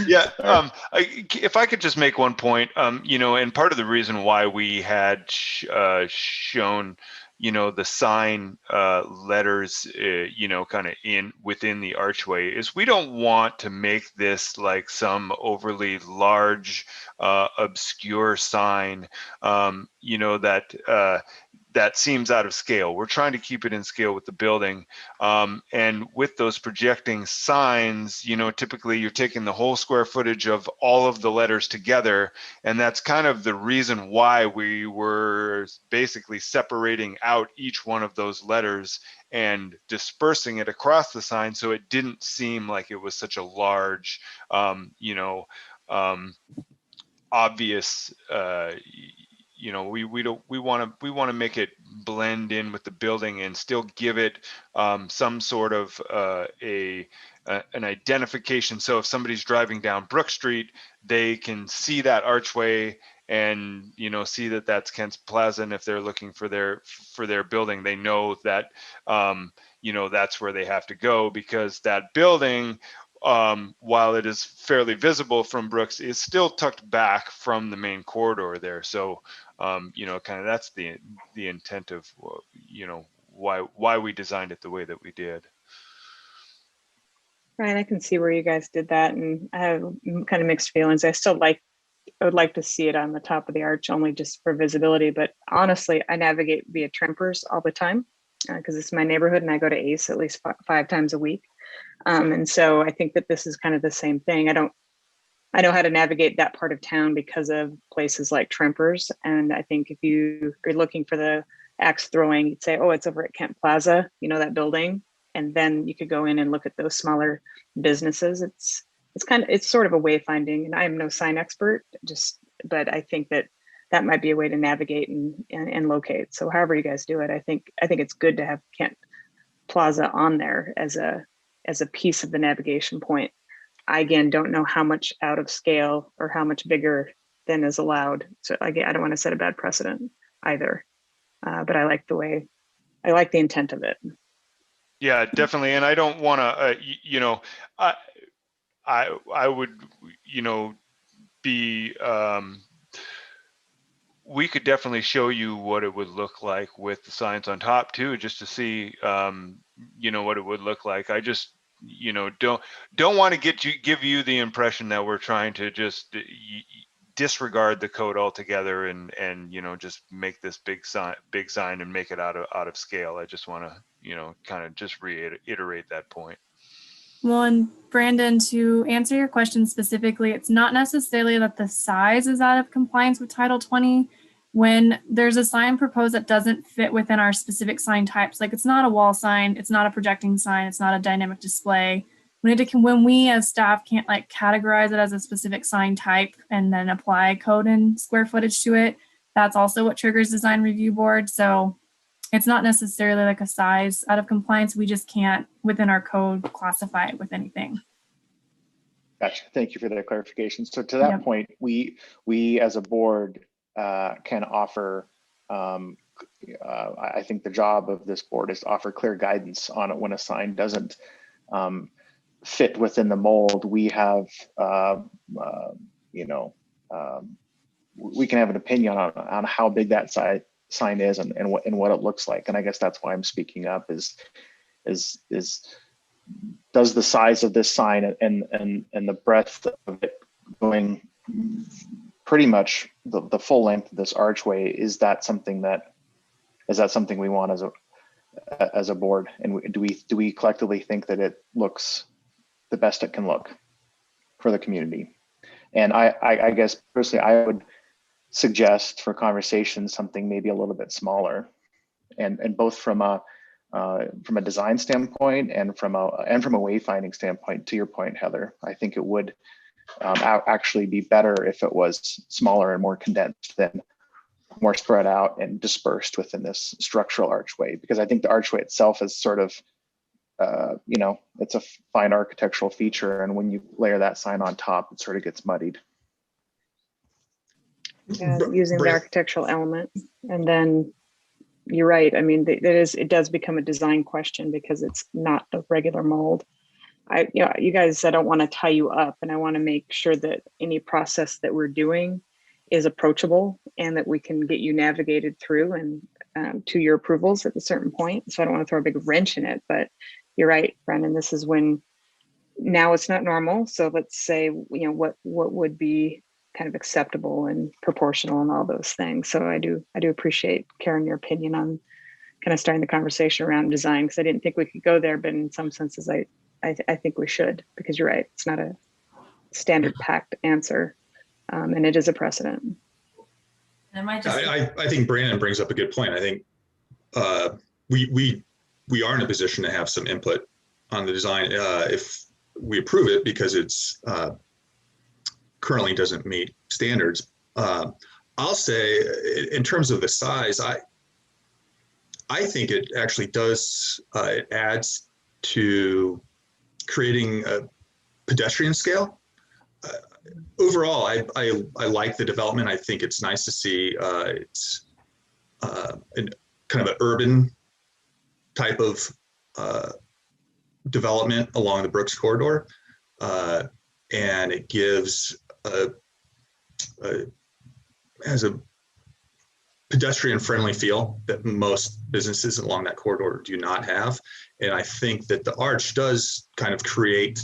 Yeah. If I could just make one point, and part of the reason why we had shown, the sign letters, kind of within the archway, is we don't want to make this like some overly large, obscure sign. you know, that seems out of scale. We're trying to keep it in scale with the building. And with those projecting signs, you know, typically you're taking the whole square footage of all of the letters together. And that's kind of the reason why we were basically separating out each one of those letters and dispersing it across the sign, so it didn't seem like it was such a large, you know, obvious, you know, we want to make it blend in with the building and still give it some sort of an identification. So if somebody's driving down Brook Street, they can see that archway and, you know, see that that's Kent's Plaza. And if they're looking for their building, they know that, you know, that's where they have to go, because that building, while it is fairly visible from Brooks, is still tucked back from the main corridor there. So, you know, kind of that's the intent of, you know, why we designed it the way that we did. Right, I can see where you guys did that, and I have kind of mixed feelings. I would like to see it on the top of the arch, only just for visibility. But honestly, I navigate via Trempers all the time because it's my neighborhood, and I go to Ace at least 5 times a week. And so I think that this is kind of the same thing. I know how to navigate that part of town because of places like Trempers. And I think if you are looking for the axe throwing, you'd say, oh, it's over at Kent Plaza, you know, that building. And then you could go in and look at those smaller businesses. It's sort of a wayfinding, and I am no sign expert, but I think that might be a way to navigate and locate. So however you guys do it, I think it's good to have Kent Plaza on there as a piece of the navigation point. I, again, don't know how much out of scale or how much bigger than is allowed. So again, I don't want to set a bad precedent either. But I like the intent of it. Yeah, definitely. And I don't want to, you know, I would, you know, be, we could definitely show you what it would look like with the signs on top too, just to see, you know, what it would look like. I just, you know, don't want to give you the impression that we're trying to just disregard the code altogether and you know, just make this big sign and make it out of scale. I just want to, you know, kind of just reiterate that point. Well, and Brandon, to answer your question specifically, it's not necessarily that the size is out of compliance with Title 20. When there's a sign proposed that doesn't fit within our specific sign types, like it's not a wall sign, it's not a projecting sign, it's not a dynamic display. When we as staff can't like categorize it as a specific sign type and then apply code and square footage to it, that's also what triggers design review board. So it's not necessarily like a size out of compliance. We just can't, within our code, classify it with anything. Gotcha. Thank you for that clarification. So to that point, we as a board can offer, I think the job of this board is to offer clear guidance on it when a sign doesn't fit within the mold. We have, you know, we can have an opinion on how big that sign is and what it looks like. And I guess that's why I'm speaking up is does the size of this sign and the breadth of it going pretty much the full length of this archway, is that something we want as a board? And do we collectively think that it looks the best it can look for the community? And I guess personally, I would suggest for conversation something maybe a little bit smaller, and both from a design standpoint and from a wayfinding standpoint. To your point, Heather, I think it would actually be better if it was smaller and more condensed than more spread out and dispersed within this structural archway, because I think the archway itself is sort of you know, it's a fine architectural feature, and when you layer that sign on top, it sort of gets muddied. Yeah, using the architectural element. And then you're right. I mean, it does become a design question because it's not a regular mold. You guys, I don't want to tie you up, and I want to make sure that any process that we're doing is approachable and that we can get you navigated through and to your approvals at a certain point. So I don't want to throw a big wrench in it, but you're right, Brendan, this is when now it's not normal. So let's say, you know, what would be kind of acceptable and proportional and all those things. So I do appreciate, Karen, your opinion on kind of starting the conversation around design, because I didn't think we could go there, but in some senses I think we should, because you're right, it's not a standard packed answer, and it is a precedent. And I might just, I think Brandon brings up a good point. I think we are in a position to have some input on the design if we approve it, because it's currently doesn't meet standards. I'll say in terms of the size, I think it actually does, it adds to creating a pedestrian scale. Overall, I like the development. I think it's nice to see it's kind of an urban type of development along the Brooks corridor. And it gives has a pedestrian friendly feel that most businesses along that corridor do not have. And I think that the arch does kind of create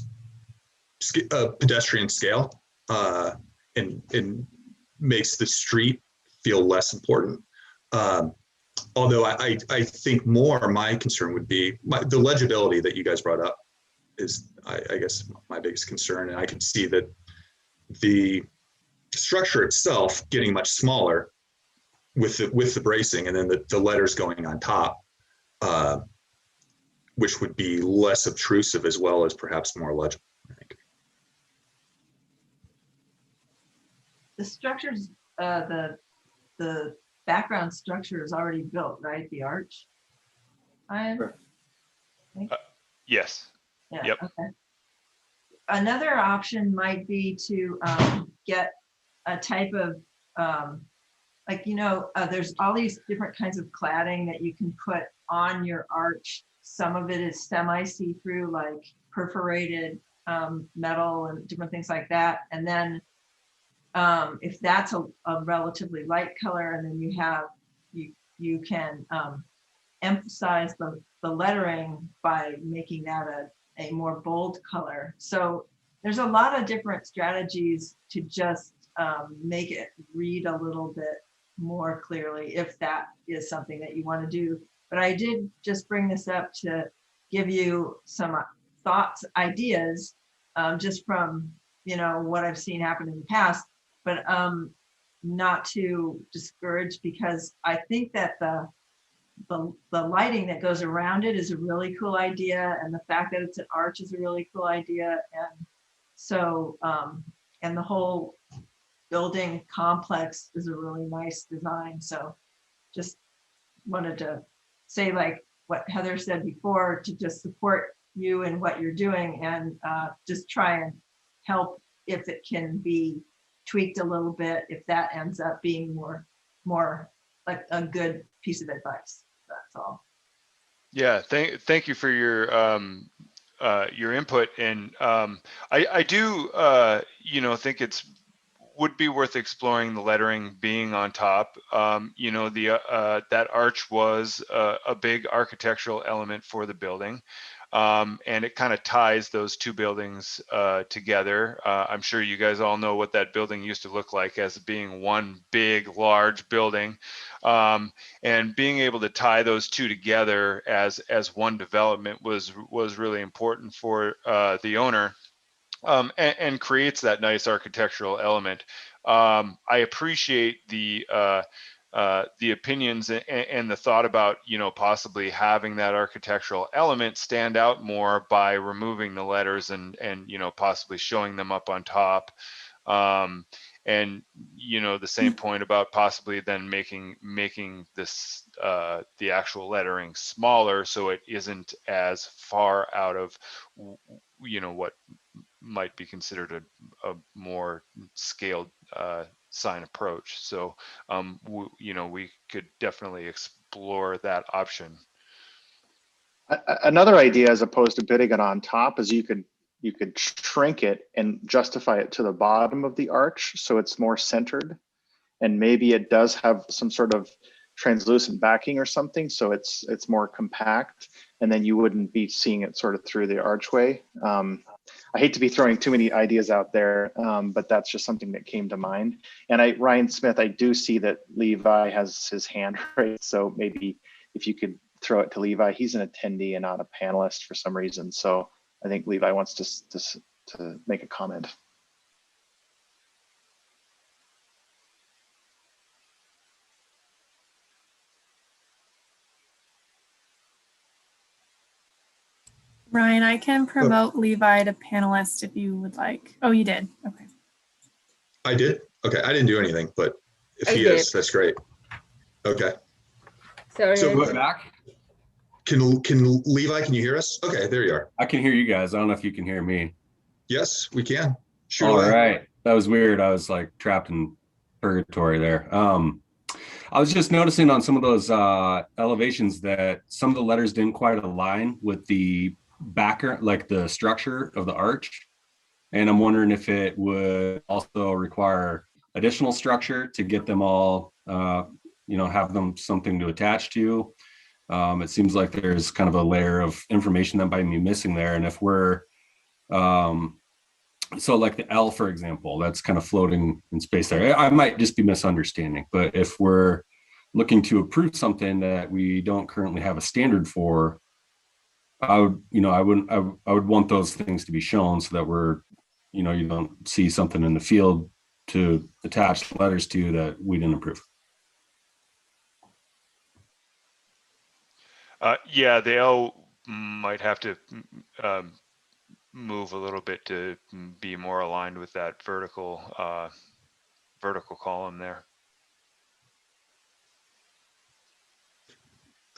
a pedestrian scale and makes the street feel less important. Although I think more my concern would be the legibility that you guys brought up is, I guess, my biggest concern. And I could see that the structure itself getting much smaller with the bracing, and then the letters going on top, which would be less obtrusive as well as perhaps more legible, I think. the structures, the background structure is already built, right? The arch. Yes. Yeah. Yep. Okay. Another option might be to get a type of like, there's all these different kinds of cladding that you can put on your arch. Some of it is semi see-through, like perforated metal and different things like that. And then if that's a relatively light color, and then you can emphasize the lettering by making that a more bold color. So there's a lot of different strategies to just make it read a little bit more clearly, if that is something that you want to do. But I did just bring this up to give you some thoughts, ideas, just from what I've seen happen in the past, but not to discourage, because I think that the lighting that goes around it is a really cool idea, and the fact that it's an arch is a really cool idea. And so and the whole building complex is a really nice design. So just wanted to say, like what Heather said before, to just support you in what you're doing, and just try and help if it can be tweaked a little bit, if that ends up being more like a good piece of advice. That's all. Yeah, thank you for your input, and I do think it's would be worth exploring the lettering being on top. That arch was a big architectural element for the building, and it kind of ties those two buildings together. I'm sure you guys all know what that building used to look like as being one big, large building. And being able to tie those two together as one development was really important for the owner, and creates that nice architectural element. I appreciate the opinions and the thought about possibly having that architectural element stand out more by removing the letters and possibly showing them up on top. And the same point about possibly then making this the actual lettering smaller, so it isn't as far out of what might be considered a more scaled sign approach. So we could definitely explore that option. Another idea, as opposed to bidding it on top, is you could shrink it and justify it to the bottom of the arch, so it's more centered, and maybe it does have some sort of translucent backing or something, so it's more compact, and then you wouldn't be seeing it sort of through the archway. I hate to be throwing too many ideas out there, but that's just something that came to mind. And Ryan Smith, I do see that Levi has his hand raised, so maybe if you could throw it to Levi. He's an attendee and not a panelist for some reason. So I think Levi wants to make a comment. Ryan, I can promote Levi to panelist if you would like. Oh, you did. Okay. I did? Okay, I didn't do anything, but if I he did. is, that's great. Okay. Sorry. So Go back. Can Levi, can you hear us? Okay, there you are. I can hear you guys. I don't know if you can hear me. Yes, we can. Shoot All away. right. That was weird. I was like trapped in purgatory there. I was just noticing on some of those elevations that some of the letters didn't quite align with the backer, like the structure of the arch. And I'm wondering if it would also require additional structure to get them all, have them something to attach to. It seems like there's kind of a layer of information that might be missing there. And if we're, so like the L, for example, that's kind of floating in space there. I might just be misunderstanding, but if we're looking to approve something that we don't currently have a standard for, I would want those things to be shown so that we're, you don't see something in the field to attach letters to that we didn't approve. Yeah, the L might have to move a little bit to be more aligned with that vertical column there.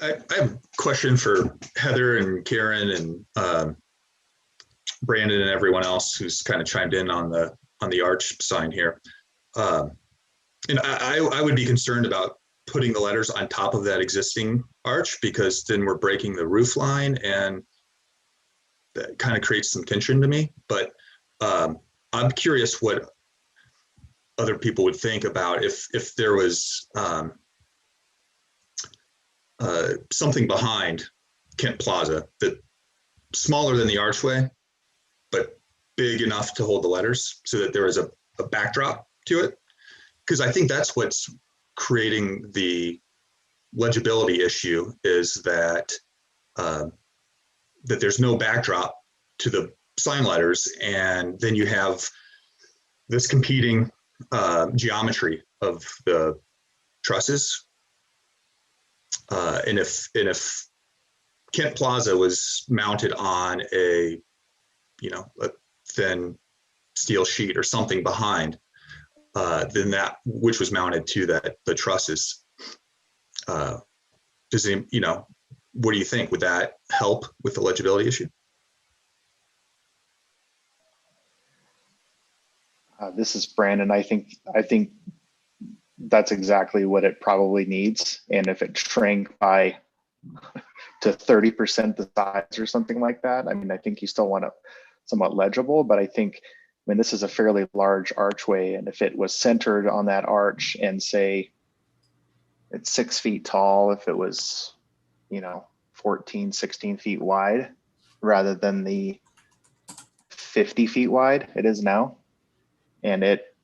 I have a question for Heather and Karen and Brandon and everyone else who's kind of chimed in on the arch sign here. And I would be concerned about putting the letters on top of that existing arch, because then we're breaking the roof line, and that kind of creates some tension to me. But I'm curious what other people would think about if there was something behind Kent Plaza that smaller than the archway, but big enough to hold the letters, so that there is a backdrop to it. Because I think that's what's creating the legibility issue, is that that there's no backdrop to the sign letters, and then you have this competing geometry of the trusses. And if Kent Plaza was mounted on a thin steel sheet or something behind, then that which was mounted to the trusses, does it, what do you think? Would that help with the legibility issue? This is Brandon. I think that's exactly what it probably needs. And if it shrank by to 30% the size or something like that, I mean, I think you still want it somewhat legible, but I think, this is a fairly large archway, and if it was centered on that arch and say it's 6 feet tall, if it was, 14, 16 feet wide, rather than the 50 feet wide it is now, and it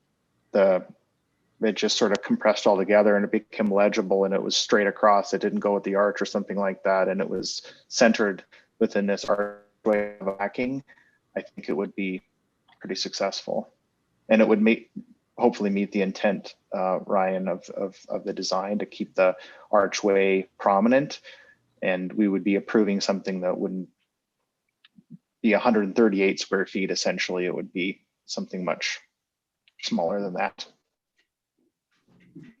just sort of compressed all together and it became legible, and it was straight across, it didn't go with the arch or something like that, and it was centered within this archway of backing, I think it would be pretty successful, and it would hopefully meet the intent, Ryan, of the design, to keep the archway prominent, and we would be approving something that wouldn't be 138 square feet. Essentially, it would be something much smaller than that.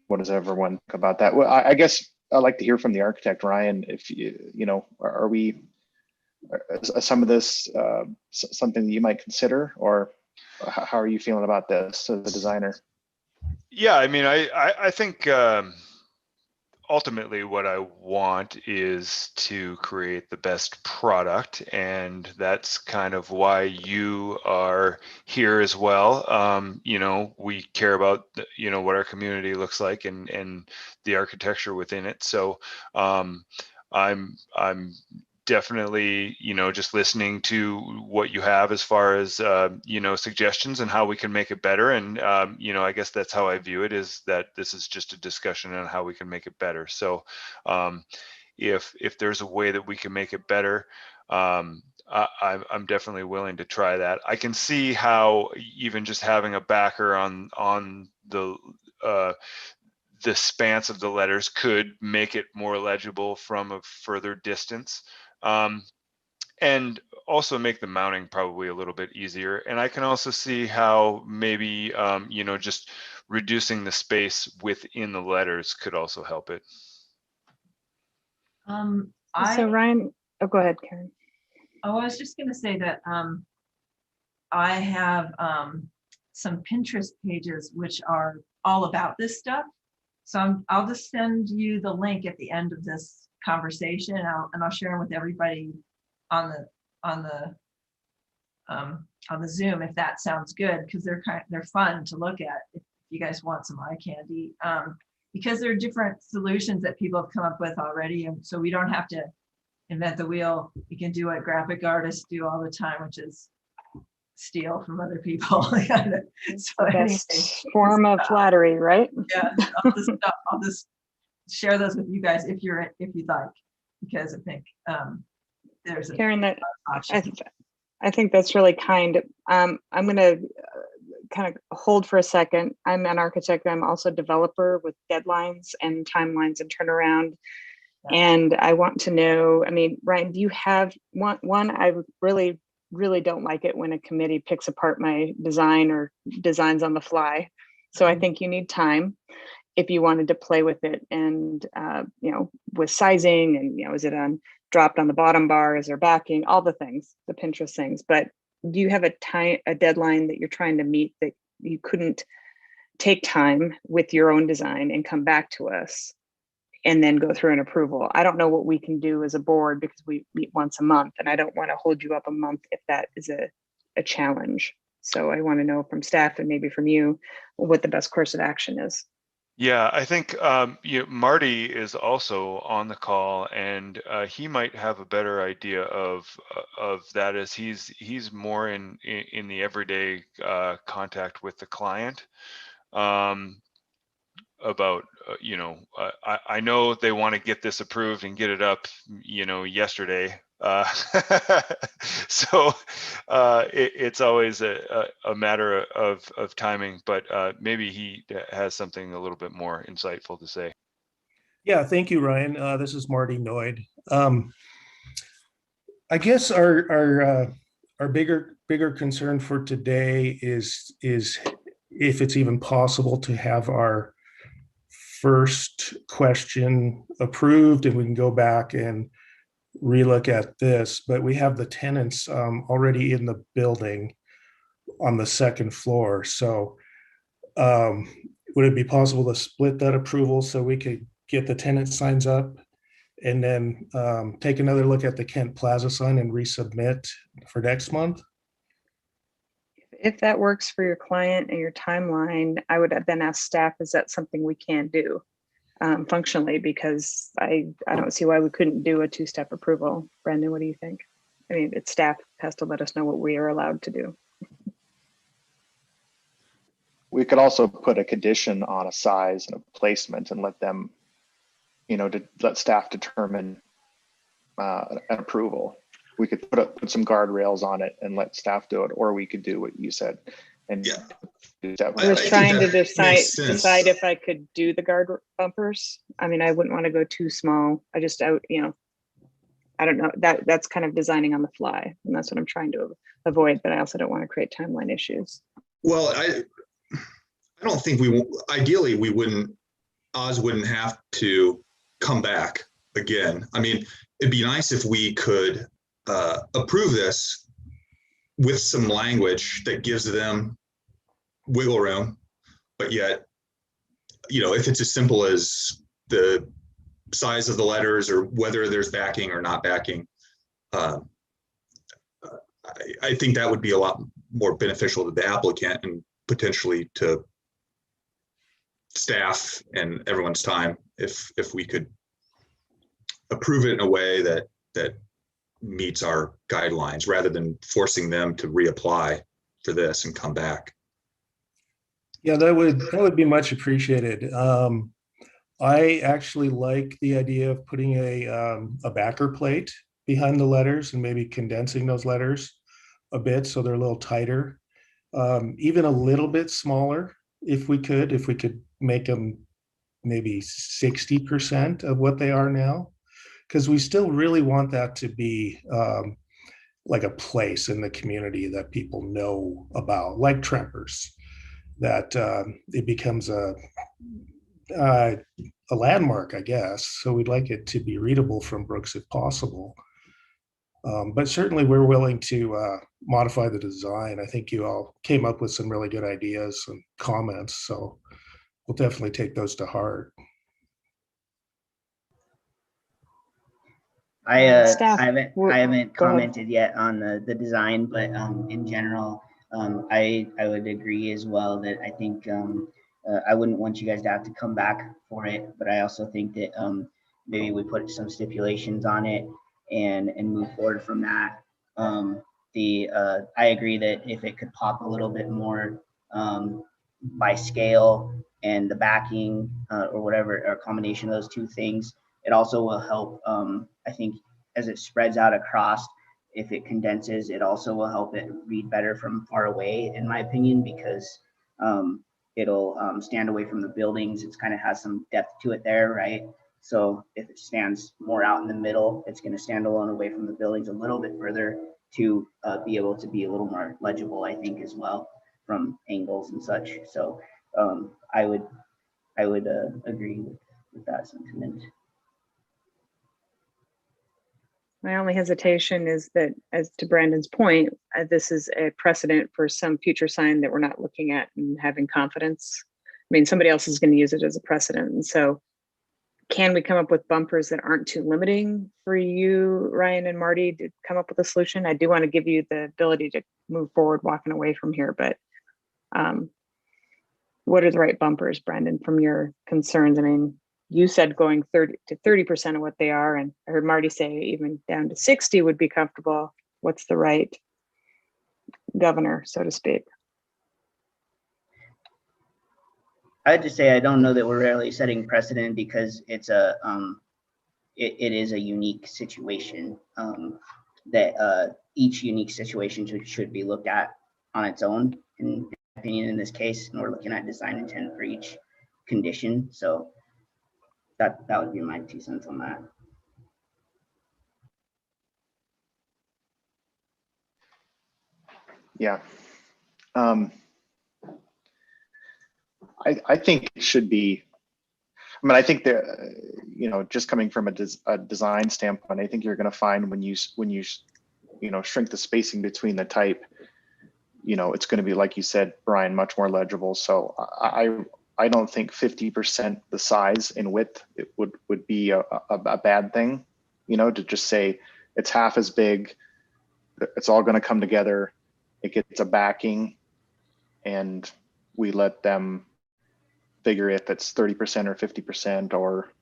What does everyone think about that? Well, I guess I'd like to hear from the architect, Ryan. If are we? Some of this something that you might consider, or how are you feeling about this as a designer? Yeah, I think ultimately what I want is to create the best product, and that's kind of why you are here as well. We care about what our community looks like and the architecture within it. So I'm definitely, just listening to what you have as far as, suggestions and how we can make it better. And, I guess that's how I view it, is that this is just a discussion on how we can make it better. So if there's a way that we can make it better, I'm definitely willing to try that. I can see how even just having a backer on the span of the letters could make it more legible from a further distance, and also make the mounting probably a little bit easier. And I can also see how maybe just reducing the space within the letters could also help it. So Ryan, oh, go ahead, Karen. Oh, I was just going to say that I have some Pinterest pages which are all about this stuff. So I'll just send you the link at the end of this conversation, and I'll share them with everybody on the Zoom, if that sounds good, because they're fun to look at if you guys want some eye candy. Because there are different solutions that people have come up with already, and so we don't have to invent the wheel. We can do what graphic artists do all the time, which is steal from other people. So anyway, form of flattery, right? Yeah, I'll just share those with you guys if you'd like, because I think there's Karen, that I think that's really kind. I'm going to kind of hold for a second. I'm an architect. I'm also a developer with deadlines and timelines and turnaround. And I want to know, I mean, Ryan, do you have one? I really don't like it when a committee picks apart my design or designs on the fly. So I think you need time if you wanted to play with it, and with sizing, and is it dropped on the bottom bar, is there backing, all the things, the Pinterest things. But do you have a deadline that you're trying to meet that you couldn't take time with your own design and come back to us and then go through an approval? I don't know what we can do as a board, because we meet once a month, and I don't want to hold you up a month if that is a challenge. So I want to know from staff and maybe from you what the best course of action is. Yeah, I think Marty is also on the call, and he might have a better idea of that, as he's more in the everyday contact with the client. About I know they want to get this approved and get it up yesterday, so it's always a matter of timing, but maybe he has something a little bit more insightful to say. Yeah, thank you, Ryan. This is Marty Noyd. I guess our bigger concern for today is if it's even possible to have our first question approved, and we can go back and relook at this. But we have the tenants already in the building on the second floor. So would it be possible to split that approval so we could get the tenant signs up, and then take another look at the Kent Plaza sign and resubmit for next month? If that works for your client and your timeline, I would then ask staff, is that something we can do functionally? Because I don't see why we couldn't do a two-step approval. Brandon, what do you think? I mean, it's staff has to let us know what we are allowed to do. We could also put a condition on a size and a placement and let them, let staff determine an approval. We could put some guardrails on it and let staff do it, or we could do what you said. And yeah, I was trying to decide if I could do the guard bumpers. I mean, I wouldn't want to go too small. I don't know, that's kind of designing on the fly, and that's what I'm trying to avoid. But I also don't want to create timeline issues. Well, I don't think ideally Oz wouldn't have to come back again. I mean, it'd be nice if we could approve this with some language that gives them wiggle room, but yet, if it's as simple as the size of the letters or whether there's backing or not backing, I think that would be a lot more beneficial to the applicant and potentially to staff and everyone's time if we could approve it in a way that meets our guidelines, rather than forcing them to reapply for this and come back. Yeah, that would be much appreciated. I actually like the idea of putting a backer plate behind the letters and maybe condensing those letters a bit so they're a little tighter, even a little bit smaller if we could make them maybe 60% of what they are now, because we still really want that to be like a place in the community that people know about, like Trempers, that it becomes a landmark, I guess. So we'd like it to be readable from Brooks if possible. But certainly we're willing to modify the design. I think you all came up with some really good ideas and comments, so we'll definitely take those to heart. Staff, I haven't go ahead. commented yet on the design, but in general, I would agree as well that I think I wouldn't want you guys to have to come back for it, but I also think that maybe we put some stipulations on it and move forward from that. I agree that if it could pop a little bit more by scale and the backing or whatever, or a combination of those two things, it also will help. I think as it spreads out across, if it condenses, it also will help it read better from far away, in my opinion, because it'll stand away from the buildings. It's kind of has some depth to it there, right? So if it stands more out in the middle, it's going to stand alone away from the buildings a little bit further to be able to be a little more legible, I think, as well, from angles and such. So I would agree with that sentiment. My only hesitation is that, as to Brandon's point, this is a precedent for some future sign that we're not looking at and having confidence. I mean, somebody else is going to use it as a precedent. And so can we come up with bumpers that aren't too limiting for you, Ryan and Marty, to come up with a solution? I do want to give you the ability to move forward walking away from here, but what are the right bumpers, Brandon, from your concerns? I mean, you said going 30% of what they are, and I heard Marty say even down to 60 would be comfortable. What's the right governor, so to speak? I'd just say I don't know that we're really setting precedent, because it's it is a unique situation that each unique situation should be looked at on its own, in my opinion, in this case, and we're looking at design intent for each condition. So that would be my 2 cents on that. Yeah. I think it should be, I mean, I think that, just coming from a design standpoint, I think you're going to find when you shrink the spacing between the type, it's going to be, like you said, Brian, much more legible. So I don't think 50% the size and width it would be a bad thing, to just say it's half as big, it's all going to come together, it gets a backing, and we let them figure if it's 30% or 50%, or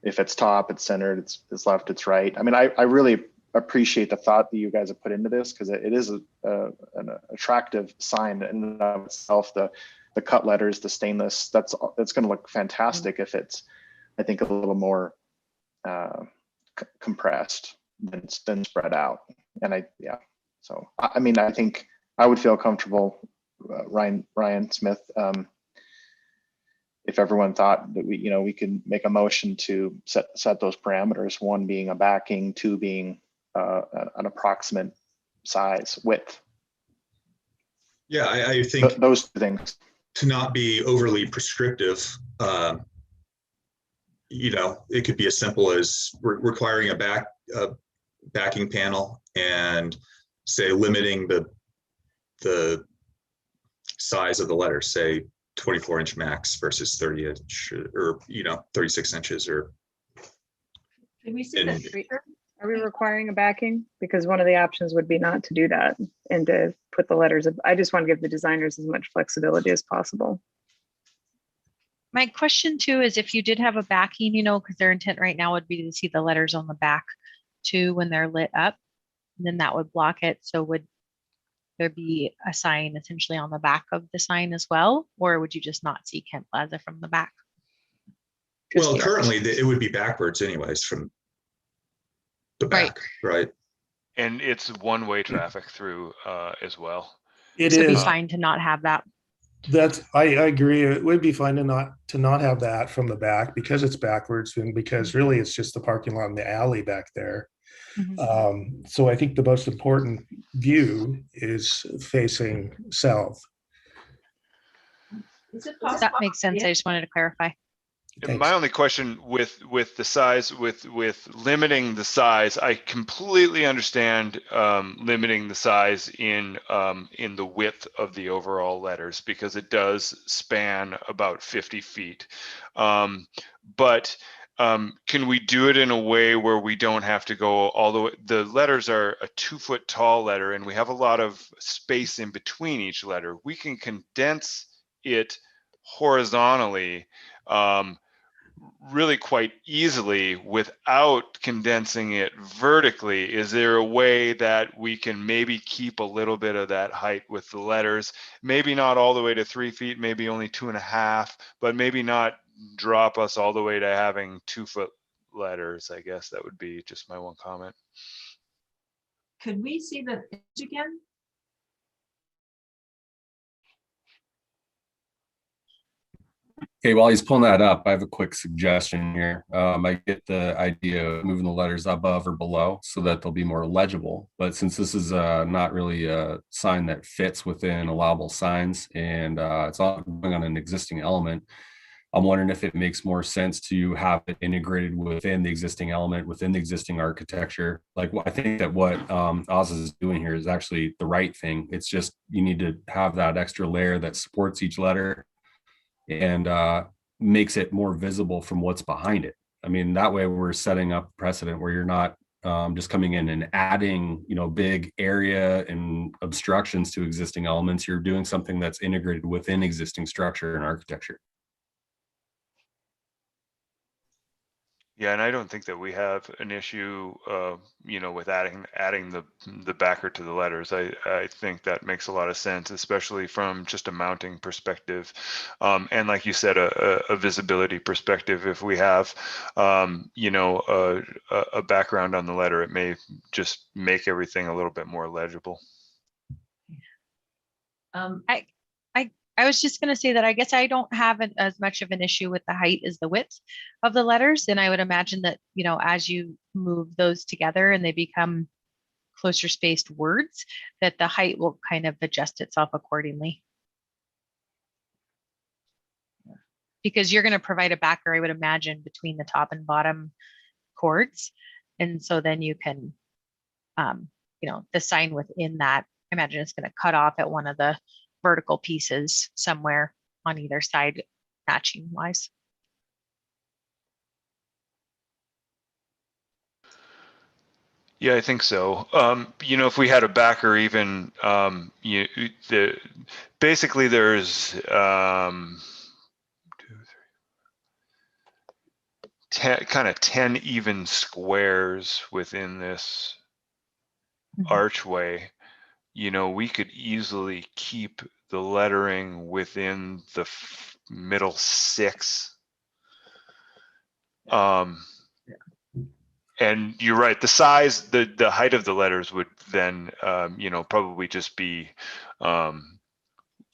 if it's top, it's centered, it's left, it's right. I mean, I really appreciate the thought that you guys have put into this, because it is an attractive sign in and of itself. The cut letters, the stainless, that's going to look fantastic if it's, I think, a little more compressed than spread out. And so I mean, I think I would feel comfortable, Ryan Smith, if everyone thought that we could make a motion to set those parameters, 1 being a backing, 2 being an approximate size, width. Yeah, I think those 2 things. To not be overly prescriptive, it could be as simple as requiring a backing panel, and say limiting the size of the letters, say 24-inch max versus 30-inch, or 36 inches, or. Did we see that? Are we requiring a backing? Because one of the options would be not to do that and to put the letters. I just want to give the designers as much flexibility as possible. My question too is, if you did have a backing, because their intent right now would be to see the letters on the back, too when they're lit up, and then that would block it. So would there be a sign essentially on the back of the sign as well, or would you just not see Kent Plaza from the back? Just Well, curious. currently it would be backwards anyways from the Right. back, right? And it's one-way traffic through as well. It So it'd be is. fine to not have that. That's I agree. It would be fine to not have that from the back because it's backwards and because really it's just the parking lot and the alley back there. So I think the most important view is facing south. Is it possible? That makes sense. I just wanted to clarify. And my only question with the size, with limiting the size, I completely understand limiting the size in the width of the overall letters because it does span about 50 feet. But can we do it in a way where we don't have to go all the way? The letters are a 2-foot tall letter and we have a lot of space in between each letter. We can condense it horizontally really quite easily without condensing it vertically. Is there a way that we can maybe keep a little bit of that height with the letters? Maybe not all the way to 3 feet, maybe only 2.5, but maybe not drop us all the way to having 2-foot letters. I guess that would be just my one comment. Could we see the image again? Okay, while he's pulling that up, I have a quick suggestion here. I get the idea of moving the letters above or below so that they'll be more legible. But since this is not really a sign that fits within allowable signs and it's all going on an existing element, I'm wondering if it makes more sense to have it integrated within the existing element, within the existing architecture. Like I think that what Oz is doing here is actually the right thing. It's just you need to have that extra layer that supports each letter and makes it more visible from what's behind it. I mean, that way we're setting up precedent where you're not just coming in and adding, big area and obstructions to existing elements. You're doing something that's integrated within existing structure and architecture. Yeah, and I don't think that we have an issue, with adding the backer to the letters. I think that makes a lot of sense, especially from just a mounting perspective, and like you said, a visibility perspective. If we have, a background on the letter, it may just make everything a little bit more legible. I was just going to say that I guess I don't have as much of an issue with the height as the width of the letters. And I would imagine that, as you move those together and they become closer spaced words, that the height will kind of adjust itself accordingly. Because you're going to provide a backer, I would imagine, between the top and bottom chords. And so then you can, the sign within that, I imagine it's going to cut off at one of the vertical pieces somewhere on either side, matching wise. Yeah, I think so. If we had a backer, even basically there's 10 even squares within this archway. We could easily keep the lettering within the middle 6. And you're right, the size, the height of the letters would then, probably just be,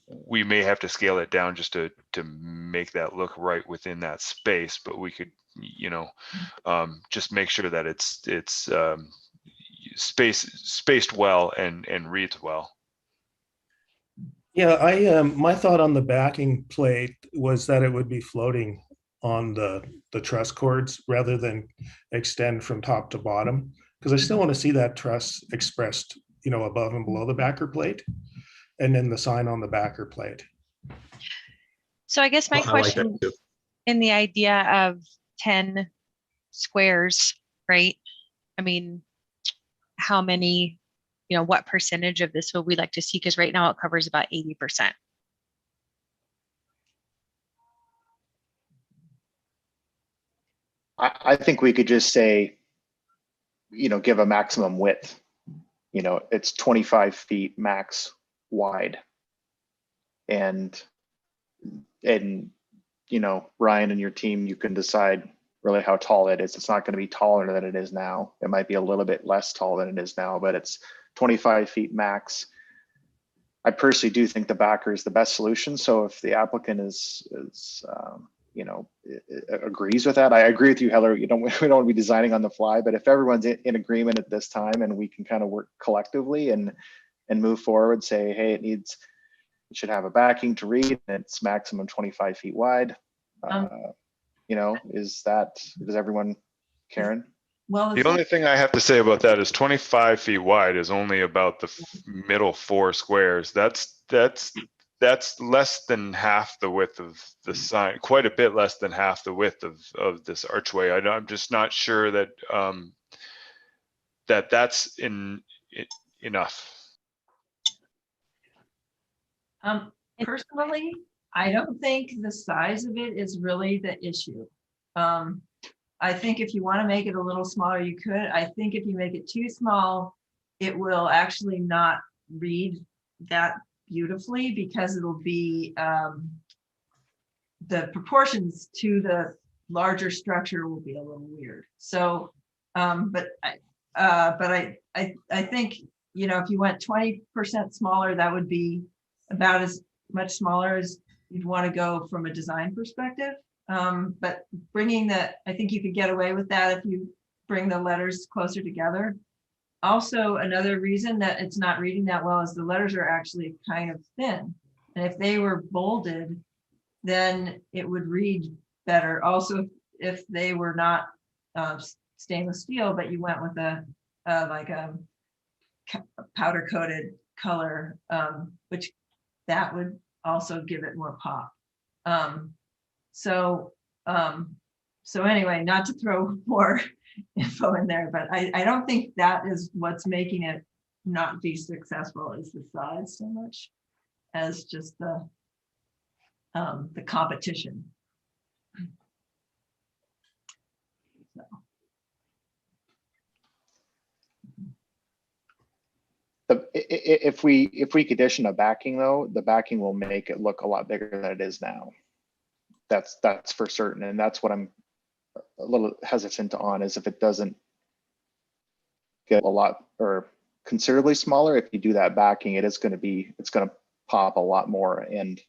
we may have to scale it down just to make that look right within that space, but we could, just make sure that it's spaced well and reads well. Yeah, I my thought on the backing plate was that it would be floating on the truss cords rather than extend from top to bottom, because I still want to see that truss expressed, above and below the backer plate, and then the sign on the backer plate. So I guess my question in the idea of 10 squares, right? I mean, how many, what percentage of this would we like to see? Because right now it covers about 80%. I think we could just say give a maximum width. It's 25 feet max wide. And Ryan and your team, you can decide really how tall it is. It's not going to be taller than it is now. It might be a little bit less tall than it is now, but it's 25 feet max. I personally do think the backer is the best solution. So if the applicant agrees with that, I agree with you, Heather. We don't want to be designing on the fly, but if everyone's in agreement at this time and we can kind of work collectively and move forward, say, hey, it should have a backing to read, and it's maximum 25 feet wide. Does everyone, Karen? Well, The only thing I have to say about that is 25 feet wide is only about the middle 4 squares. That's less than half the width of the sign, quite a bit less than half the width of this archway. I'm just not sure that that's enough. Personally, I don't think the size of it is really the issue. I think if you want to make it a little smaller, you could. I think if you make it too small, it will actually not read that beautifully because it'll be the proportions to the larger structure will be a little weird. So, but I think, if you went 20% smaller, that would be about as much smaller as you'd want to go from a design perspective. But bringing that, I think you could get away with that if you bring the letters closer together. Also, another reason that it's not reading that well is the letters are actually kind of thin. And if they were bolded, then it would read better. Also, if they were not stainless steel, but you went with a powder coated color, which that would also give it more pop. So anyway, not to throw more info in there, but I don't think that is what's making it not be successful is the size so much as just the competition. So. If we condition a backing though, the backing will make it look a lot bigger than it is now. That's for certain, and that's what I'm a little hesitant on, is if it doesn't get a lot or considerably smaller, if you do that backing, it's going to pop a lot more, and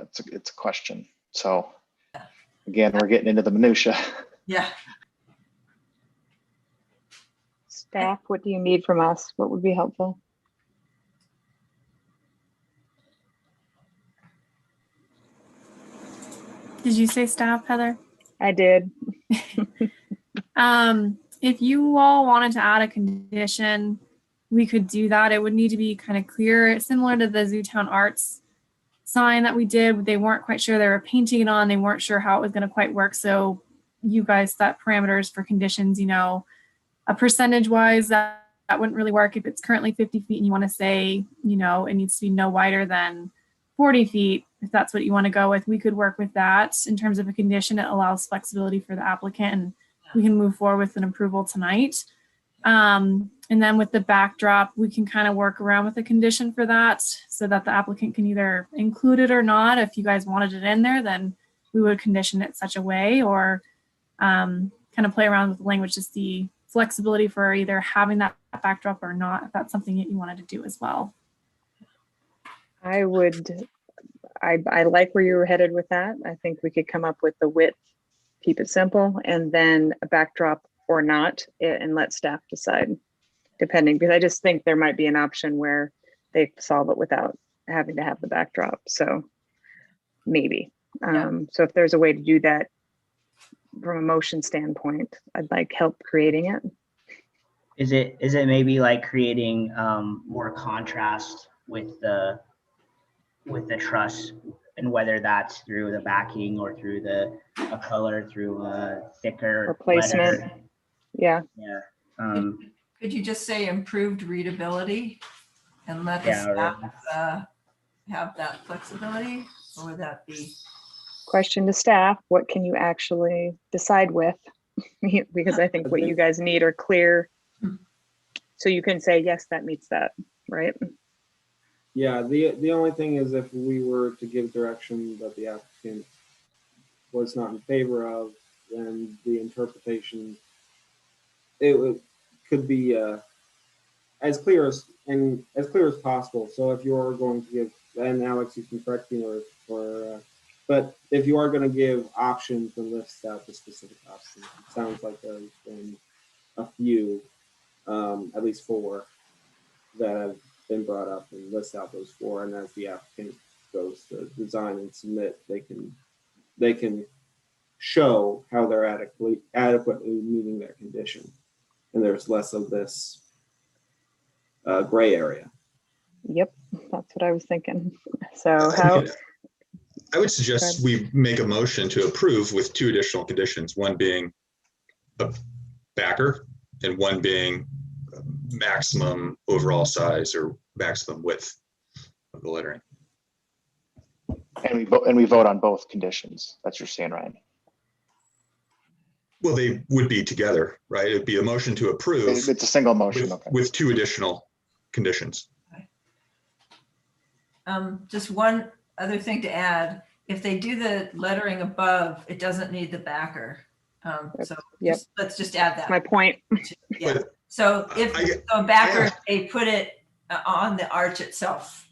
it's a question. So again, we're getting into the minutia. Yeah. Staff, what do you need from us? What would be helpful? Did you say staff, Heather? I did. If you all wanted to add a condition, we could do that. It would need to be kind of clear, similar to the Zootown Arts sign that we did. They weren't quite sure they were painting it on. They weren't sure how it was going to quite work. So you guys set parameters for conditions, a percentage wise that wouldn't really work if it's currently 50 feet and you want to say, it needs to be no wider than 40 feet. If that's what you want to go with, we could work with that. In terms of a condition, it allows flexibility for the applicant, and we can move forward with an approval tonight. And then with the backdrop, we can kind of work around with a condition for that so that the applicant can either include it or not. If you guys wanted it in there, then we would condition it such a way, or kind of play around with the language to see flexibility for either having that backdrop or not, if that's something that you wanted to do as well. I like where you were headed with that. I think we could come up with the width, keep it simple, and then a backdrop or not, and let staff decide, depending, because I just think there might be an option where they solve it without having to have the backdrop. So maybe. So if there's a way to do that from a motion standpoint, I'd like help creating it. Is it maybe like creating more contrast with the truss, and whether that's through the backing or through a color, through a thicker replacement letter. Yeah. Could you just say improved readability and let the staff have that flexibility, or would that be? Question to staff, what can you actually decide with? because I think what you guys need are clear. So you can say, yes, that meets that, right? Yeah, the only thing is if we were to give direction that the applicant was not in favor of, then the interpretation, could be as clear as possible. So if you are going to give, and Alex, you can correct me but if you are going to give options and list out the specific options, it sounds like there's been a few, at least 4, that have been brought up, and list out those 4. And as the applicant goes to design and submit, they can show how they're adequately meeting their condition, and there's less of this gray area. Yep, that's what I was thinking. So how? I would suggest we make a motion to approve with 2 additional conditions, one being a backer and one being maximum overall size or maximum width of the lettering. And we vote on both conditions. That's your saying, Ryan. Well, they would be together, right? It'd be a motion to approve. It's a single motion, with, okay. With 2 additional conditions. Just one other thing to add. If they do the lettering above, it doesn't need the backer. So yep. Let's just add that. That's my point. Yeah. So if a backer, they put it on the arch itself.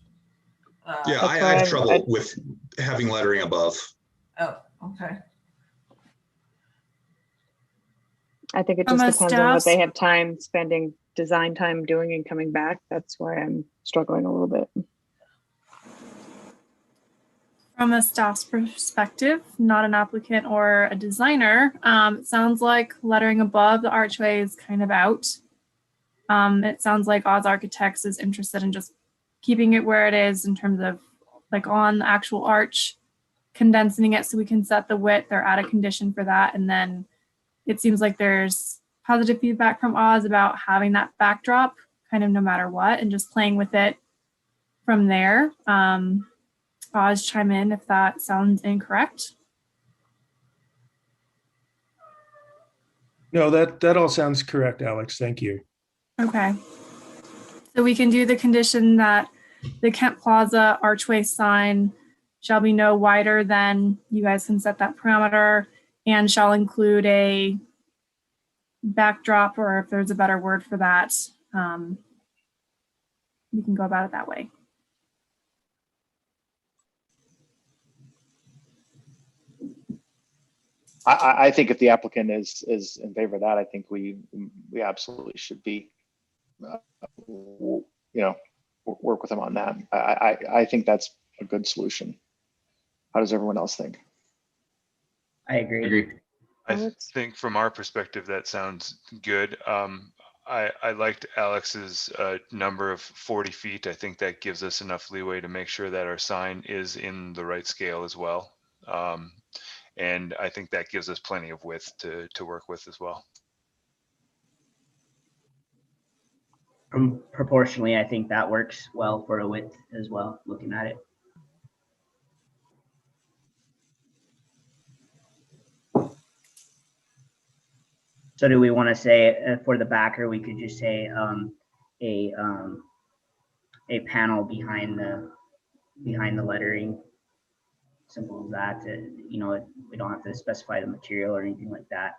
Yeah, I have trouble with having lettering above. Oh, okay. I think it just depends on what they have time spending, design time doing and coming back. That's why I'm struggling a little bit. From a staff's perspective, not an applicant or a designer, it sounds like lettering above the archway is kind of out. It sounds like Oz Architects is interested in just keeping it where it is in terms of like on the actual arch, condensing it so we can set the width. They're at a condition for that. And then it seems like there's positive feedback from Oz about having that backdrop kind of no matter what and just playing with it from there. Oz, chime in if that sounds incorrect. No, that all sounds correct, Alex. Thank you. Okay. So we can do the condition that the Kent Plaza archway sign shall be no wider than, you guys can set that parameter, and shall include a backdrop, or if there's a better word for that, you can go about it that way. I think if the applicant is in favor of that, I think we absolutely should be, work with them on that. I think that's a good solution. How does everyone else think? I agree. I think from our perspective, that sounds good. I liked Alex's number of 40 feet. I think that gives us enough leeway to make sure that our sign is in the right scale as well. And I think that gives us plenty of width to work with as well. Proportionally, I think that works well for a width as well, looking at it. So do we want to say for the backer, we could just say a panel behind the lettering? Simple as that. We don't have to specify the material or anything like that.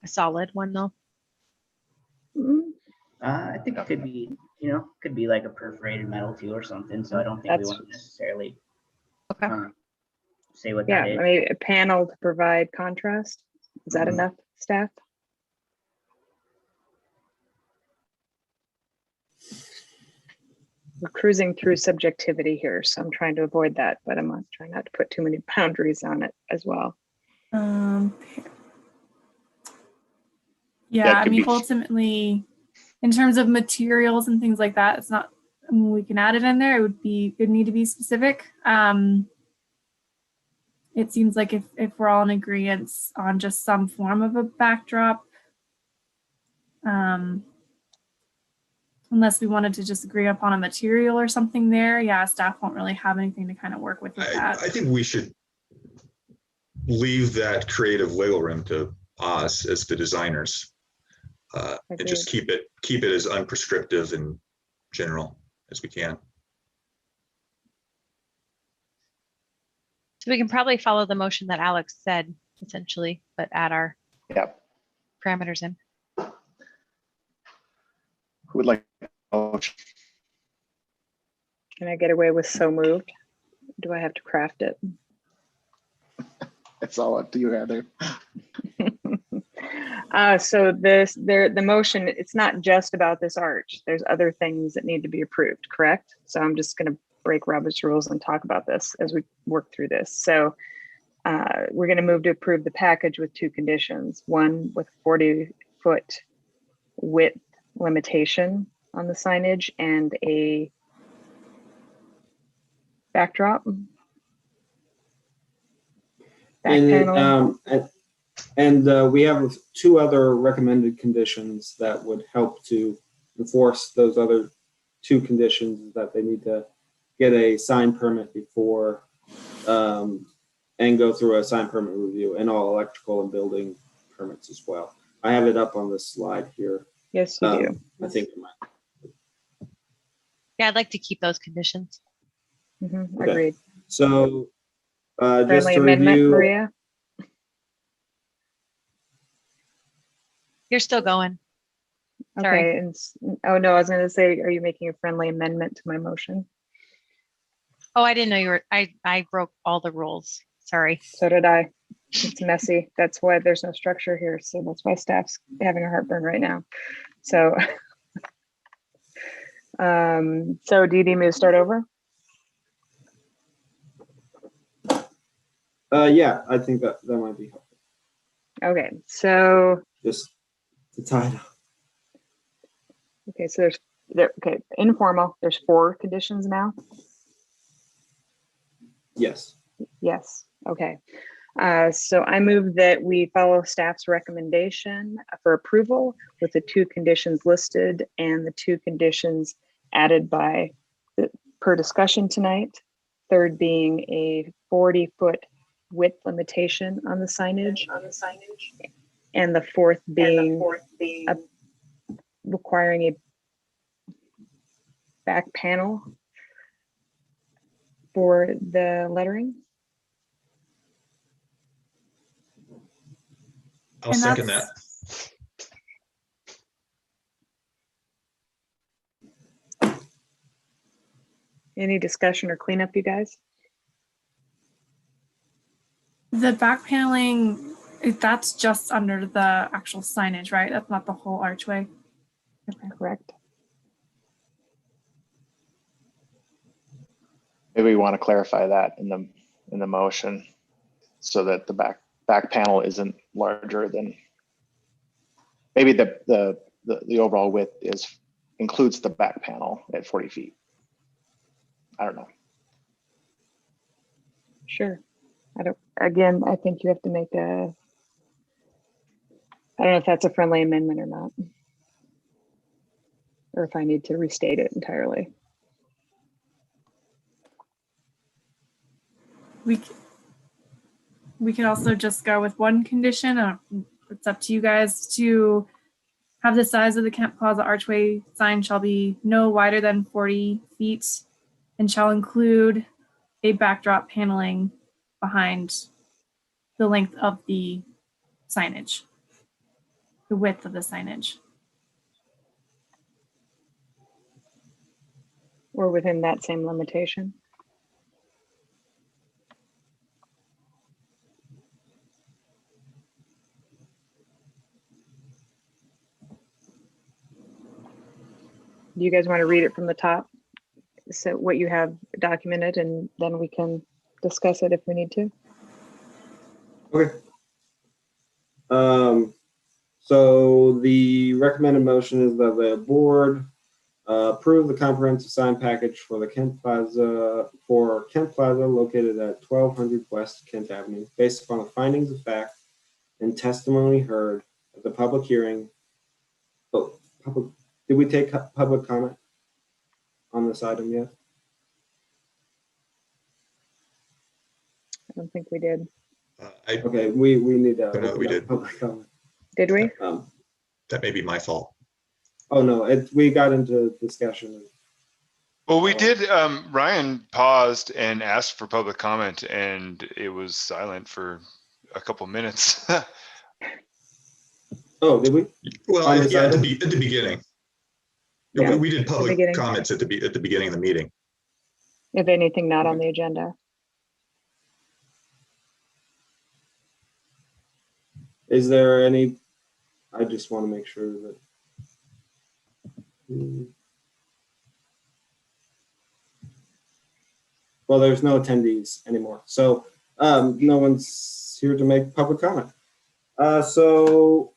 A solid one though. I think it could be like a perforated metal too or something. So I don't think we want to necessarily say what that is. I mean, a panel to provide contrast. Is that enough, staff? We're cruising through subjectivity here, so I'm trying to avoid that, but I'm trying not to put too many boundaries on it as well. Yeah, I mean, ultimately, in terms of materials and things like that, it's not, I mean, we can add it in there. It would need to be specific. It seems like if we're all in agreement on just some form of a backdrop, unless we wanted to just agree upon a material or something there, yeah, staff won't really have anything to kind of work with that. I think we should leave that creative wiggle room to us as the designers. And just keep it as unprescriptive and general as we can. So we can probably follow the motion that Alex said, essentially, but add our parameters in. Who would like? Can I get away with so moved? Do I have to craft it? It's all up to you, Heather. So the motion, it's not just about this arch. There's other things that need to be approved, correct? So I'm just going to break Robert's rules and talk about this as we work through this. So we're going to move to approve the package with two conditions. One with 40-foot width limitation on the signage and a backdrop. And we have two other recommended conditions that would help to enforce those other two conditions, that they need to get a sign permit before and go through a sign permit review, and all electrical and building permits as well. I have it up on this slide here. Yes, you do. I think. Yeah, I'd like to keep those conditions. Okay. Agreed. So just friendly to amendment, review, Maria? You're still going. Sorry. Okay. And oh no, I was going to say, are you making a friendly amendment to my motion? Oh, I didn't know you were. I broke all the rules. Sorry. So did I. It's messy. That's why there's no structure here. So that's why staff's having a heartburn right now. So, so do you need me to start over? Yeah, I think that might be helpful. Okay, so just to tie it up. Okay, so okay, informal. There's 4 conditions now. Yes. Yes. Okay. So I move that we follow staff's recommendation for approval with the 2 conditions listed and the 2 conditions added by per discussion tonight. Third being a 40-foot width limitation on the signage. And the fourth being requiring a back panel for the lettering. I'll second that. Any discussion or cleanup, you guys? The back paneling, that's just under the actual signage, right? That's not the whole archway. Okay, correct. Maybe we want to clarify that in the motion, so that the back panel isn't larger than, maybe the overall width includes the back panel at 40 feet. I don't know. Sure. I think you have to make I don't know if that's a friendly amendment or not, or if I need to restate it entirely. We could also just go with one condition. It's up to you guys to have the size of the Kent Plaza archway sign shall be no wider than 40 feet and shall include a backdrop paneling behind the length of the signage, the width of the signage. Or within that same limitation. Do you guys want to read it from the top? So what you have documented, and then we can discuss it if we need to. Okay. So the recommended motion is that the board approve the comprehensive sign package for the Kent Plaza located at 1200 West Kent Avenue, based upon the findings of fact and testimony heard at the public hearing. Did we take public comment on this item yet? I don't think we did. Okay, we need to. don't know that we did. Public comment. Did we? That may be my fault. Oh no, we got into discussion. Well, we did. Ryan paused and asked for public comment, and it was silent for a couple minutes. Oh, did we? Well, yeah, at the beginning. Yeah, we did public beginning. comments at the beginning of the meeting. If anything not on the agenda. Is there any? I just want to make sure that. Well, there's no attendees anymore, so no one's here to make public comment. So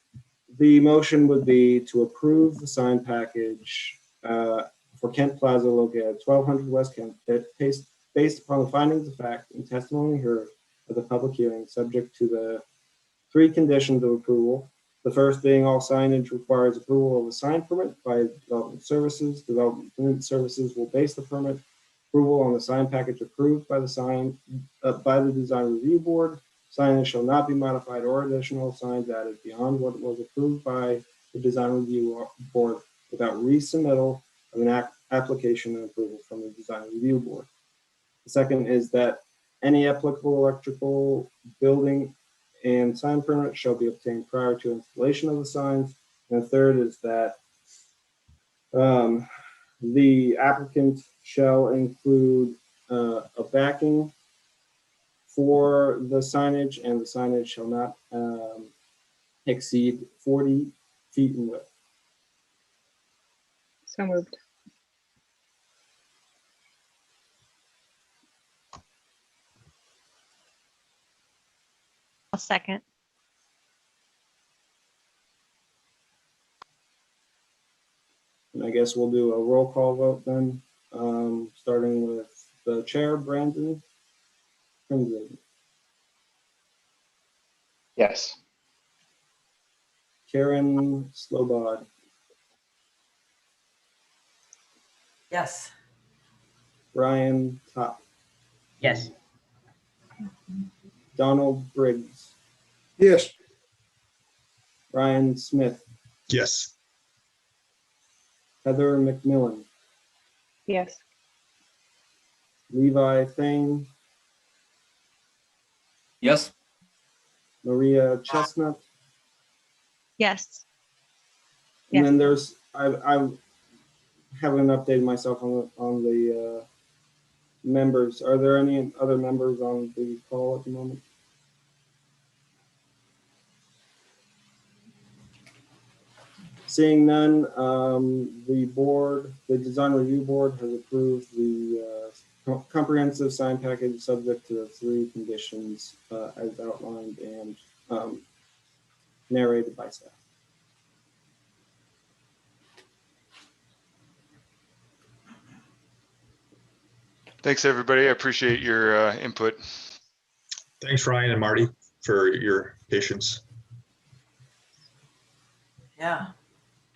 the motion would be to approve the sign package for Kent Plaza located at 1200 West Kent, based upon the findings of fact and testimony heard at the public hearing, subject to the 3 conditions of approval. The first being all signage requires approval of a sign permit by Development Services. Development Services will base the permit approval on the sign package approved by the Design Review Board. Signage shall not be modified or additional signs added beyond what was approved by the Design Review Board without resubmittal of an application and approval from the Design Review Board. The second is that any applicable electrical, building, and sign permit shall be obtained prior to installation of the signs. And the third is that the applicant shall include a backing for the signage, and the signage shall not exceed 40 feet in width. So moved. I'll second. And I guess we'll do a roll call vote then, starting with the chair, Brandon. Yes. Karen Slobod, Yes. Brian Top, Yes. Donald Briggs, Yes. Ryan Smith, Yes. Heather McMillan, Yes. Levi Thane, Yes. Maria Chestnut, Yes. and Yes. then there's I haven't updated myself on the members. Are there any other members on the call at the moment? Seeing none, the Design Review Board has approved the comprehensive sign package subject to the 3 conditions as outlined and narrated by staff. Thanks, everybody. I appreciate your input. Thanks, Ryan and Marty, for your patience. Yeah.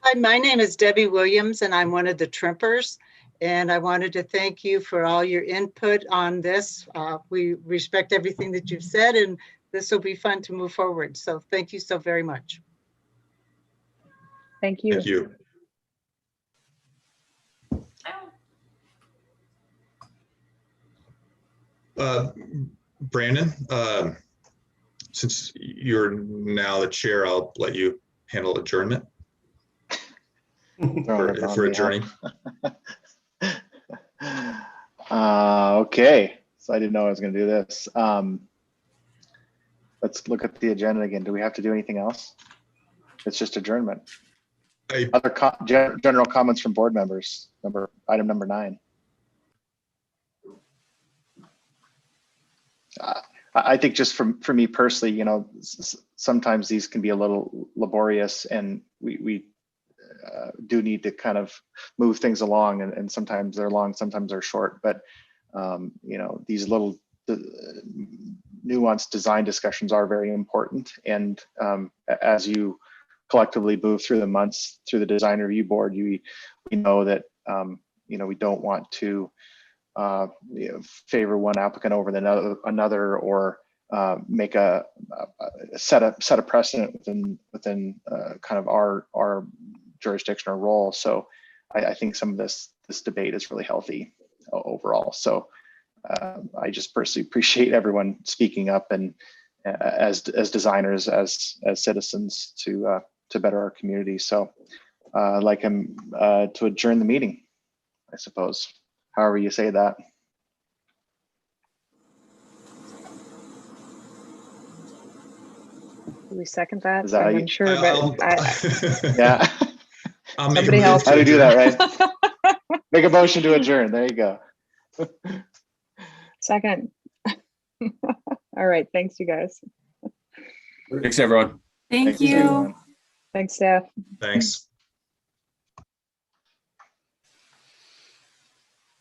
Hi, my name is Debbie Williams, and I'm one of the Trimpers. And I wanted to thank you for all your input on this. We respect everything that you've said, and this will be fun to move forward. So thank you so very much. Thank you. Thank you. Brandon, since you're now the chair, I'll let you handle adjournment for adjourning. Okay, so I didn't know I was going to do this. Let's look at the agenda again. Do we have to do anything else? It's just adjournment. Other general comments from board members. Item number 9. I think just for me personally, you know, sometimes these can be a little laborious, and we do need to kind of move things along, and sometimes they're long, sometimes they're short. But you know, these little nuanced design discussions are very important. And as you collectively move through the months through the design review board, we know that you know, we don't want to you know, favor one applicant over another, or make a set a precedent within kind of our jurisdiction or role. So I think some of this debate is really healthy overall. So I just personally appreciate everyone speaking up and as designers, as citizens to better our community. So I'd like him to adjourn the meeting, I suppose, however you say that. Do we second that? Is that I'm how you- unsure, but Yeah. I'll make a Somebody move help. to How do you do that, adjourn. right? Make a motion to adjourn. There you go. second. All right. Thanks, you guys. Thanks, everyone. Thank Thanks, you. everyone. Thanks, staff. Thanks.